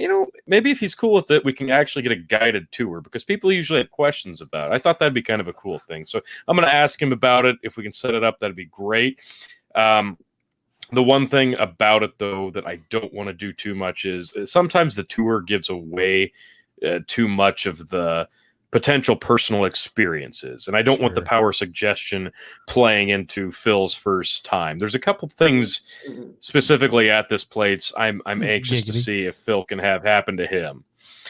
maybe if he's cool with it, we can actually get a guided tour because people usually have questions about it. I thought that'd be kind of a cool thing. So I'm going to ask him about it. If we can set it up, that'd be great. The one thing about it, though, that I don't want to do too much is sometimes the tour gives away too much of the potential personal experiences. And I don't want the power suggestion playing into Phil's first time. There's a couple things specifically at this place I'm anxious to see if Phil can have happen to him.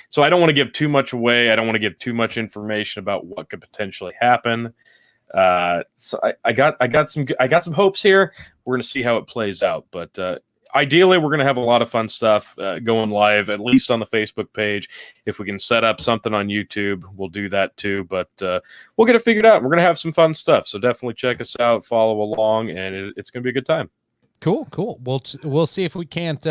So I don't want to give too much away. I don't want to give too much information about what could potentially happen. So I got some hopes here. We're going to see how it plays out. But ideally, we're going to have a lot of fun stuff going live, at least on the Facebook page. If we can set up something on YouTube, we'll do that too. But we'll get it figured out. We're going to have some fun stuff. So definitely check us out, follow along, and it's going to be a good time. Cool. We'll see if we can't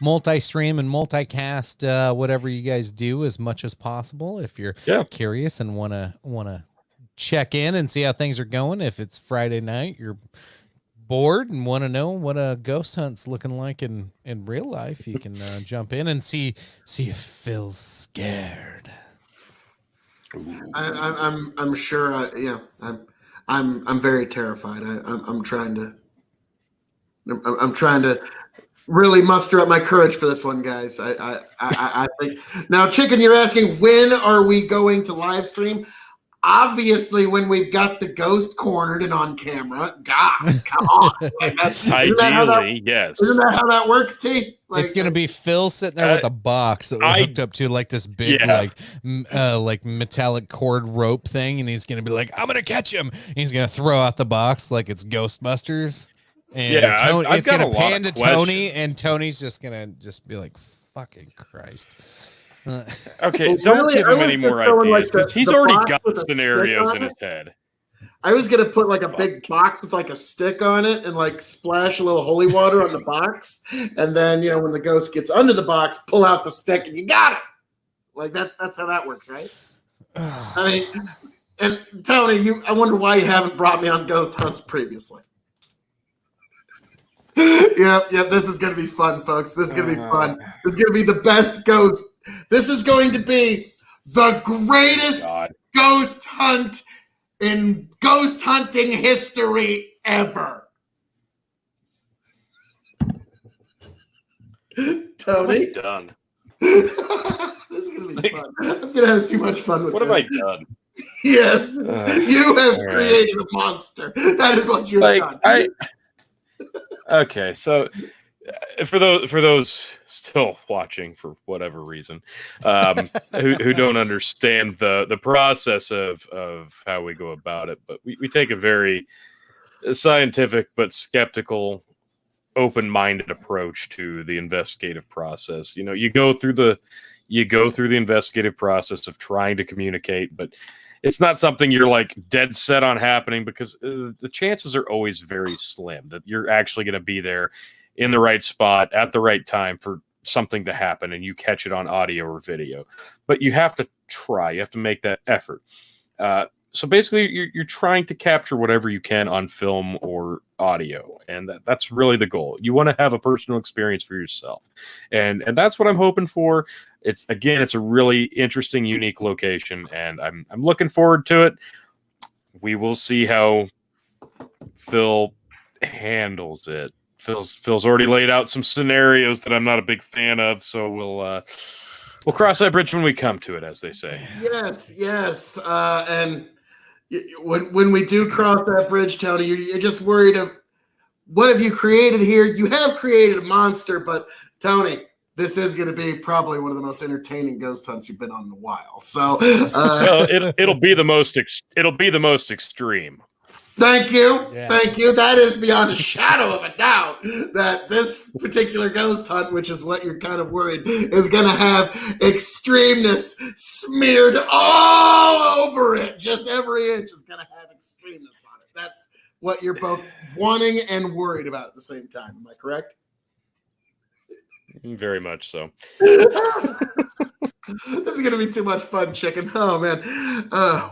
multi-stream and multicast whatever you guys do as much as possible. If you're curious and want to check in and see how things are going. If it's Friday night, you're bored and want to know what a ghost hunt's looking like in real life, you can jump in and see if Phil's scared. I'm sure. I'm very terrified. I'm trying to really muster up my courage for this one, guys. I think now, Chicken, you're asking when are we going to live stream? Obviously, when we've got the ghost cornered and on camera. God, come on. Ideally, yes. Isn't that how that works, T? Like, it's gonna be Phil sitting there with a box that we're hooked up to like this big like metallic cord rope thing, and he's gonna be like, "I'm gonna catch him." And he's gonna throw out the box like it's Ghostbusters. And it's gonna pan to Tony, and Tony's just gonna be like, "Fucking Christ." Okay, Well, don't really, give I him was any just more throwing, like, ideas because he's the already box got with a stick scenarios on in it. his head. I was gonna put like a big box with like a stick on it and like splash a little holy water on the box, and then when the ghost gets under the box, pull out the stick and you got it. Like that's how that works, right? I mean, and Tony, I wonder why you haven't brought me on ghost hunts previously. Yep. This is gonna be fun, folks. This is gonna be fun. This is gonna be the best ghost. This is going to be the greatest ghost hunt in ghost hunting history ever. Tony? Done. This is going to be fun. I'm going to have too much fun with What this. have I done? Yes. You have created a monster. That is what you've done. Okay, so for those still watching for whatever reason, who don't understand the process of how we go about it, but we take a very scientific but skeptical, open-minded approach to the investigative process. You go through the investigative process of trying to communicate, but it's not something you're like dead set on happening because the chances are always very slim that you're actually going to be there in the right spot at the right time for something to happen and you catch it on audio or video. But you have to try. You have to make that effort. So basically, you're trying to capture whatever you can on film or audio, and that's really the goal. You want to have a personal experience for yourself, and that's what I'm hoping for. It's a really interesting, unique location, and I'm looking forward to it. We will see how Phil handles it. Phil's already laid out some scenarios that I'm not a big fan of, so we'll cross that bridge when we come to it, as they say. Yes, and when we do cross that bridge, Tony, you're just worried of what have you created here? You have created a monster, but Tony, this is going to be probably one of the most entertaining ghost hunts you've been on in a while. So, well, it'll be the most extreme. Thank you. Yes. Thank you. That is beyond a shadow of a doubt that this particular ghost hunt, which is what you're kind of worried, is going to have extremeness smeared all over it. Just every inch is going to have extremeness on it. That's what you're both wanting and worried about at the same time. Am I correct? Very much so. This is going to be too much fun, chicken. Oh, man.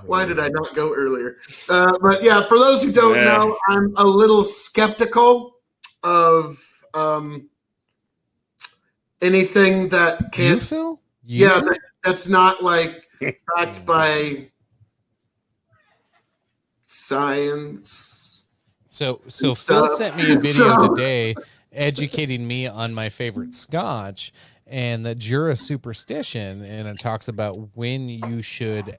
Why did I not go earlier? But yeah, for those who don't know, I'm a little skeptical of anything that can't. You, Phil? That's not like backed by science. So Phil sent me a video today educating me on my favorite scotch and the Jura superstition, and it talks about when you should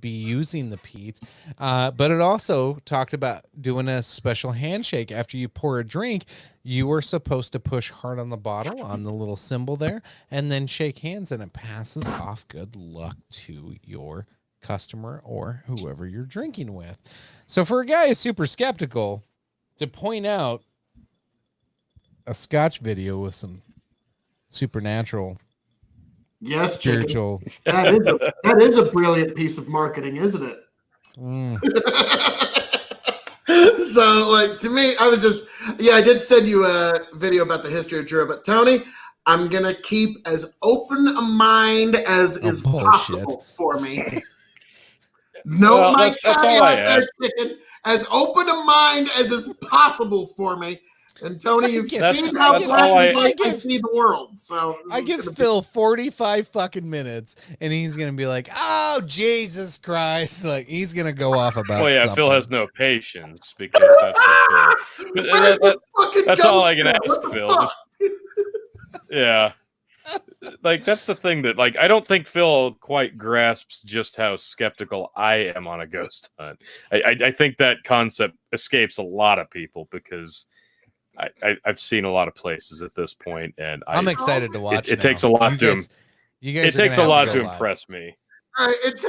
be using the peat, but it also talked about doing a special handshake after you pour a drink. You are supposed to push hard on the bottle on the little symbol there and then shake hands, and it passes off good luck to your customer or whoever you're drinking with. So for a guy who's super skeptical, to point out a scotch video with some supernatural, spiritual. That is a brilliant piece of marketing, isn't it? So, like, to me, I was just, I did send you a video about the history of Jura, but Tony, I'm gonna keep as open a mind as is possible for me. No, my caveat there, chicken. As open a mind as is possible for me. And Tony, you've seen how black and white I see the world. So I give Phil 45 fucking minutes, and he's gonna be like, "Oh, Jesus Christ!" Like he's gonna go off about. Well, yeah, something. Phil has no patience because that's what Phil. That's all I can ask, Phil. Just, yeah, like that's the thing that, like, I don't think Phil quite grasps just how skeptical I am on a ghost hunt. I think that concept escapes a lot of people because I've seen a lot of places at this point, and I'm excited to watch. It takes a lot to. It takes a lot to impress me. It's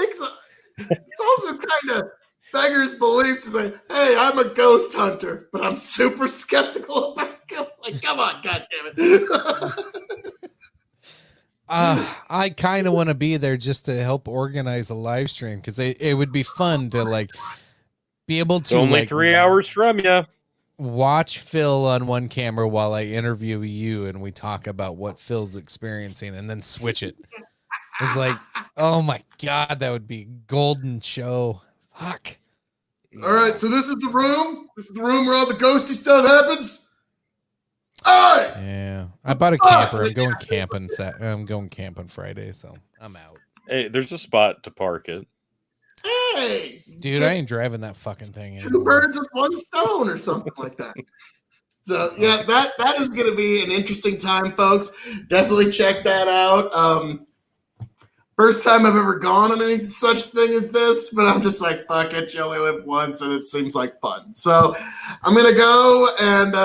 also kind of beggars belief to say, "Hey, I'm a ghost hunter, but I'm super skeptical about." Like, come on, goddammit. I kind of want to be there just to help organize a live stream because it would be fun to like be able It's to only like 3 hours from you. watch Phil on one camera while I interview you and we talk about what Phil's experiencing and then switch it. It's like, oh my God, that would be a golden show. Fuck. All right, so this is the room. This is the room where all the ghosty stuff happens. All right. Yeah. I bought a camper. I'm going camping. I'm going camping Friday, so I'm out. Hey, there's a spot to park it. Hey, Dude, I ain't driving that fucking thing two anymore. birds with one stone or something like that. So yeah, that is going to be an interesting time, folks. Definitely check that out. First time I've ever gone on any such thing as this, but I'm just like, fuck it, you only live once, and it seems like fun. So I'm going to go and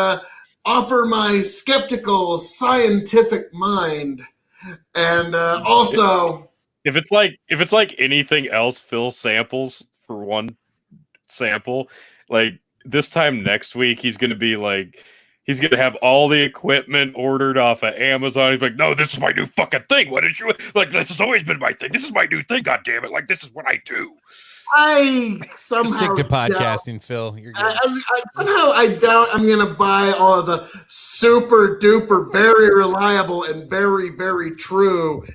offer my skeptical, scientific mind, and also. If it's like anything else, Phil samples for one sample. Like this time next week, he's gonna have all the equipment ordered off of Amazon. He's like, no, this is my new fucking thing. What did you like? This has always been my thing. This is my new thing. God damn it! Like this is what I do. I somehow Stick to doubt- podcasting, Phil. You're good. somehow I doubt I'm going to buy all of the super duper, very reliable and very, very true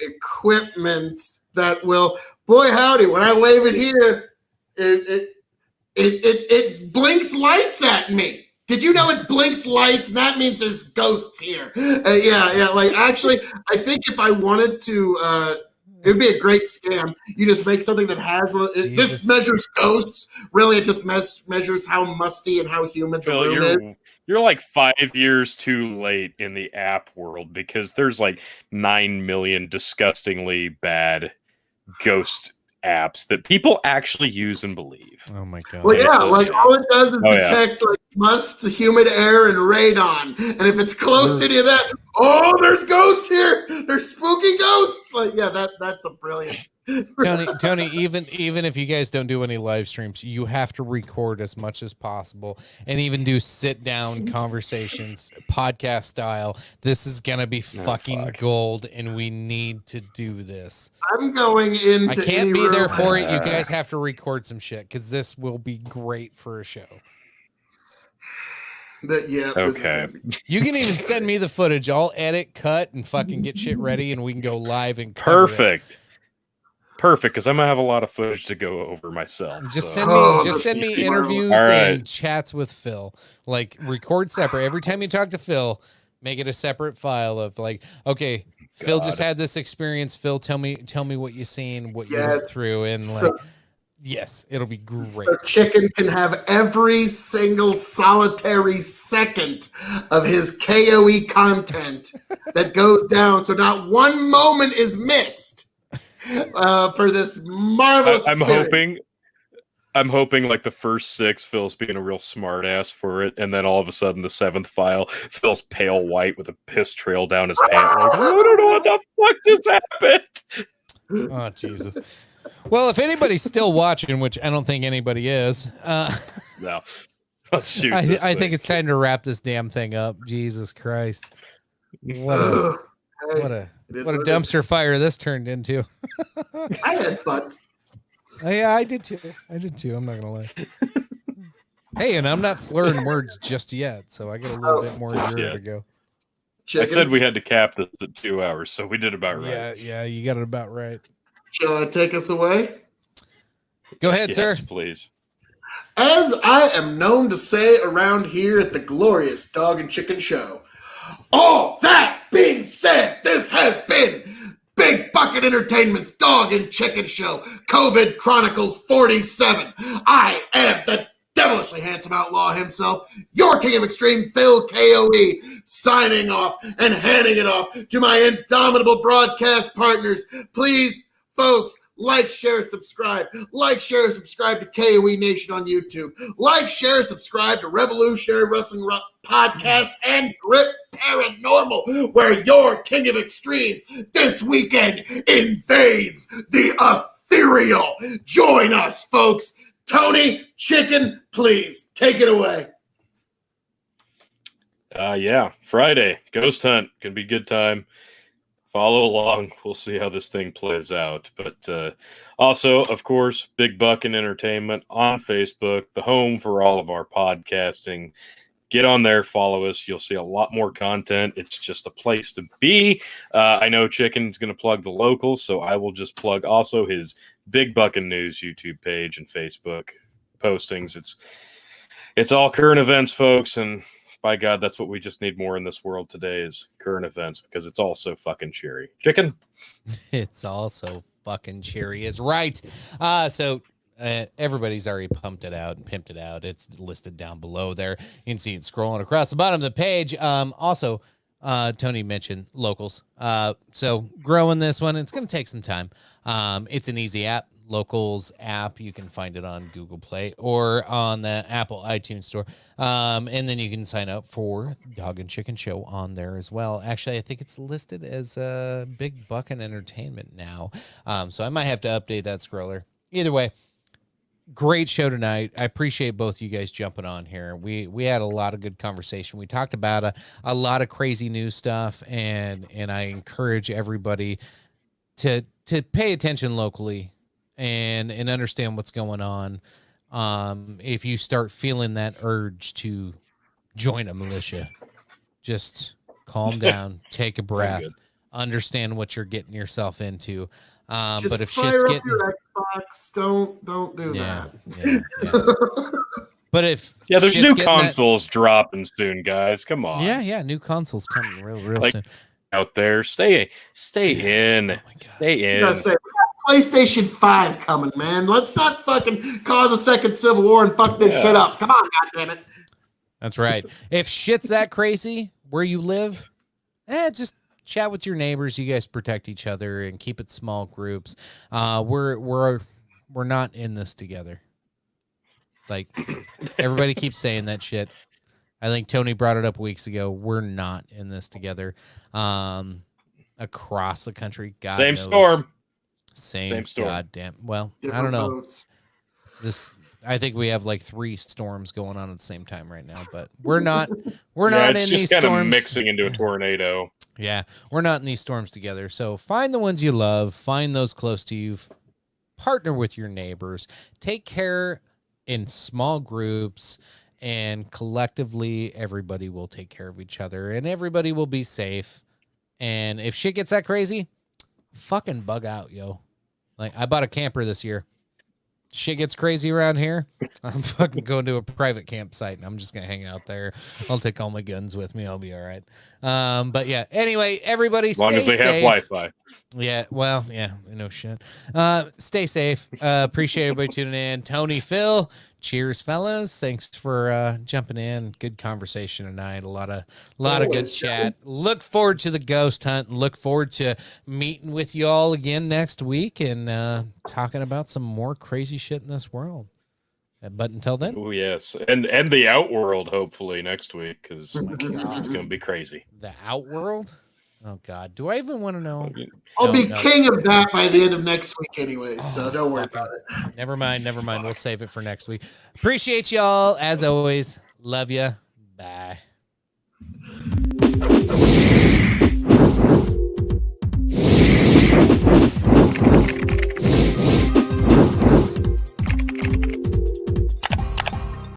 equipment that will, boy howdy, when I wave it here, it blinks lights at me. Did you know it blinks lights? And that means there's ghosts here. Yeah. Like actually, I think if I wanted to, it would be a great scam. You just make something that has this measures ghosts. Really, it just measures how musty and how humid the room is. You're like 5 years too late in the app world because there's like 9 million disgustingly bad ghost apps that people actually use and believe. Oh my God. Well, yeah, like all it does is detect like must, humid air, and radon. And if it's close to any of that, oh, there's ghosts here. There's spooky ghosts. Like, yeah, that's a brilliant. Tony, even if you guys don't do any live streams, you have to record as much as possible and even do sit down conversations, podcast style. This is gonna be fucking gold, and we need to do this. I'm going into. I can't be there for it. You guys have to record some shit because this will be great for a show. Okay. You can even send me the footage. I'll edit, cut, and fucking get shit ready, and we can go live and cover Perfect, because I'm gonna have a lot of footage to go over myself. Just send me interviews right. and chats with Phil. Like record separate. Every time you talk to Phil, make it a separate file of like, okay, Phil just had this experience. Phil, tell me what you seen, what you went through, and yes, it'll be great. So Chicken can have every single solitary second of his KOE content that goes down, so not one moment is missed. For this marvelous experience. I'm hoping like the first 6, Phil's being a real smart ass for it, and then all of a sudden the 7th file, Phil's pale white with a piss trail down his pant. Like, I don't know what the fuck just happened. Oh Jesus. Well, if anybody's still watching, which I don't think anybody is, no. Shoot, I think it's time to wrap this damn thing up. Jesus Christ. What a dumpster fire this turned into. I had fun. Yeah, I did too. I'm not gonna lie. Hey, and I'm not slurring words just yet, so I got a little bit more year to go. I said we had to cap this at 2 hours, so we did about right. Yeah, you got it about right. Shall I take us away? Go ahead, sir. Please. As I am known to say around here at the glorious Dog and Chicken Show, all that being said, this has been Big Bucket Entertainment's Dog and Chicken Show, COVID Chronicles 47. I am the devilishly handsome outlaw himself, your king of extreme, Phil KOE, signing off and handing it off to my indomitable broadcast partners. Please, folks, like, share, subscribe. Like, share, subscribe to KOE Nation on YouTube. Like, share, subscribe to Revolutionary Wrestling Podcast and Grip Paranormal, where your king of extreme this weekend invades the ethereal. Join us, folks. Tony, Chicken, please take it away. Yeah, Friday, Ghost Hunt. Gonna be a good time. follow along. We'll see how this thing plays out. But also, of course, Big Buckin' Entertainment on Facebook, the home for all of our podcasting. Get on there, follow us. You'll see a lot more content. It's just a place to be. I know Chicken's going to plug the locals, so I will just plug also his Big Buckin' News YouTube page and Facebook postings. It's all current events, folks, and by God, that's what we just need more in this world today is current events because it's all so fucking cheery. Chicken? It's also fucking cheery is right. So everybody's already pumped it out and pimped it out. It's listed down below there. You can see it scrolling across the bottom of the page. Also, Tony mentioned locals. So growing this one, it's going to take some time. It's an easy app. Locals app. You can find it on Google Play or on the Apple iTunes store. And then you can sign up for Dog and Chicken Show on there as well. Actually, I think it's listed as Big Buckin' Entertainment now. So I might have to update that scroller. Either way, great show tonight. I appreciate both you guys jumping on here. We had a lot of good conversation. We talked about a lot of crazy news stuff, and I encourage everybody to pay attention locally and understand what's going on. If you start feeling that urge to join a militia, just calm down, take a breath, understand what you're getting yourself into. Just but if fire shit's up getting your Xbox, don't do that. Yeah. But if there's shit's new getting consoles dropping soon, guys. Come on. Yeah, new consoles coming real Like, soon. Out there, stay in, Oh my God. stay in. You gotta say, we got PlayStation 5 coming, man. Let's not fucking cause a second civil war and fuck this shit up. Come on, goddammit. That's right. If shit's that crazy where you live, just chat with your neighbors. You guys protect each other and keep it small groups. We're not in this together. Like everybody keeps saying that shit. I think Tony brought it up weeks ago. We're not in this together. Across the country, God Same knows. storm. Same storm. Goddamn. Well, I Different don't know. boats. I think we have like 3 storms going on at the same time right now, but we're not It's in these just kind of storms. mixing into a tornado. Yeah, we're not in these storms together. So find the ones you love, find those close to you, partner with your neighbors, take care in small groups, and collectively everybody will take care of each other and everybody will be safe. And if shit gets that crazy, fucking bug out, yo. Like, I bought a camper this year. Shit gets crazy around here, I'm fucking going to a private campsite and I'm just going to hang out there. I'll take all my guns with me. I'll be all right. But yeah, anyway, everybody As long as they have Wi-Fi. Yeah, well, yeah, no shit. Stay safe. Appreciate everybody tuning in. Tony, Phil, cheers, fellas. Thanks for jumping in. Good conversation tonight. A lot of good chat. Look forward to the ghost hunt. Look forward to meeting with you all again next week and talking about some more crazy shit in this world. But until then, Oh yes, and the Outworld hopefully next week because it's gonna be crazy. the Outworld. Oh God, do I even want to know? I'll be king of that by the end of next week anyway, so don't worry about it. Never mind. We'll save it for next week. Appreciate y'all as always. Love ya. Bye.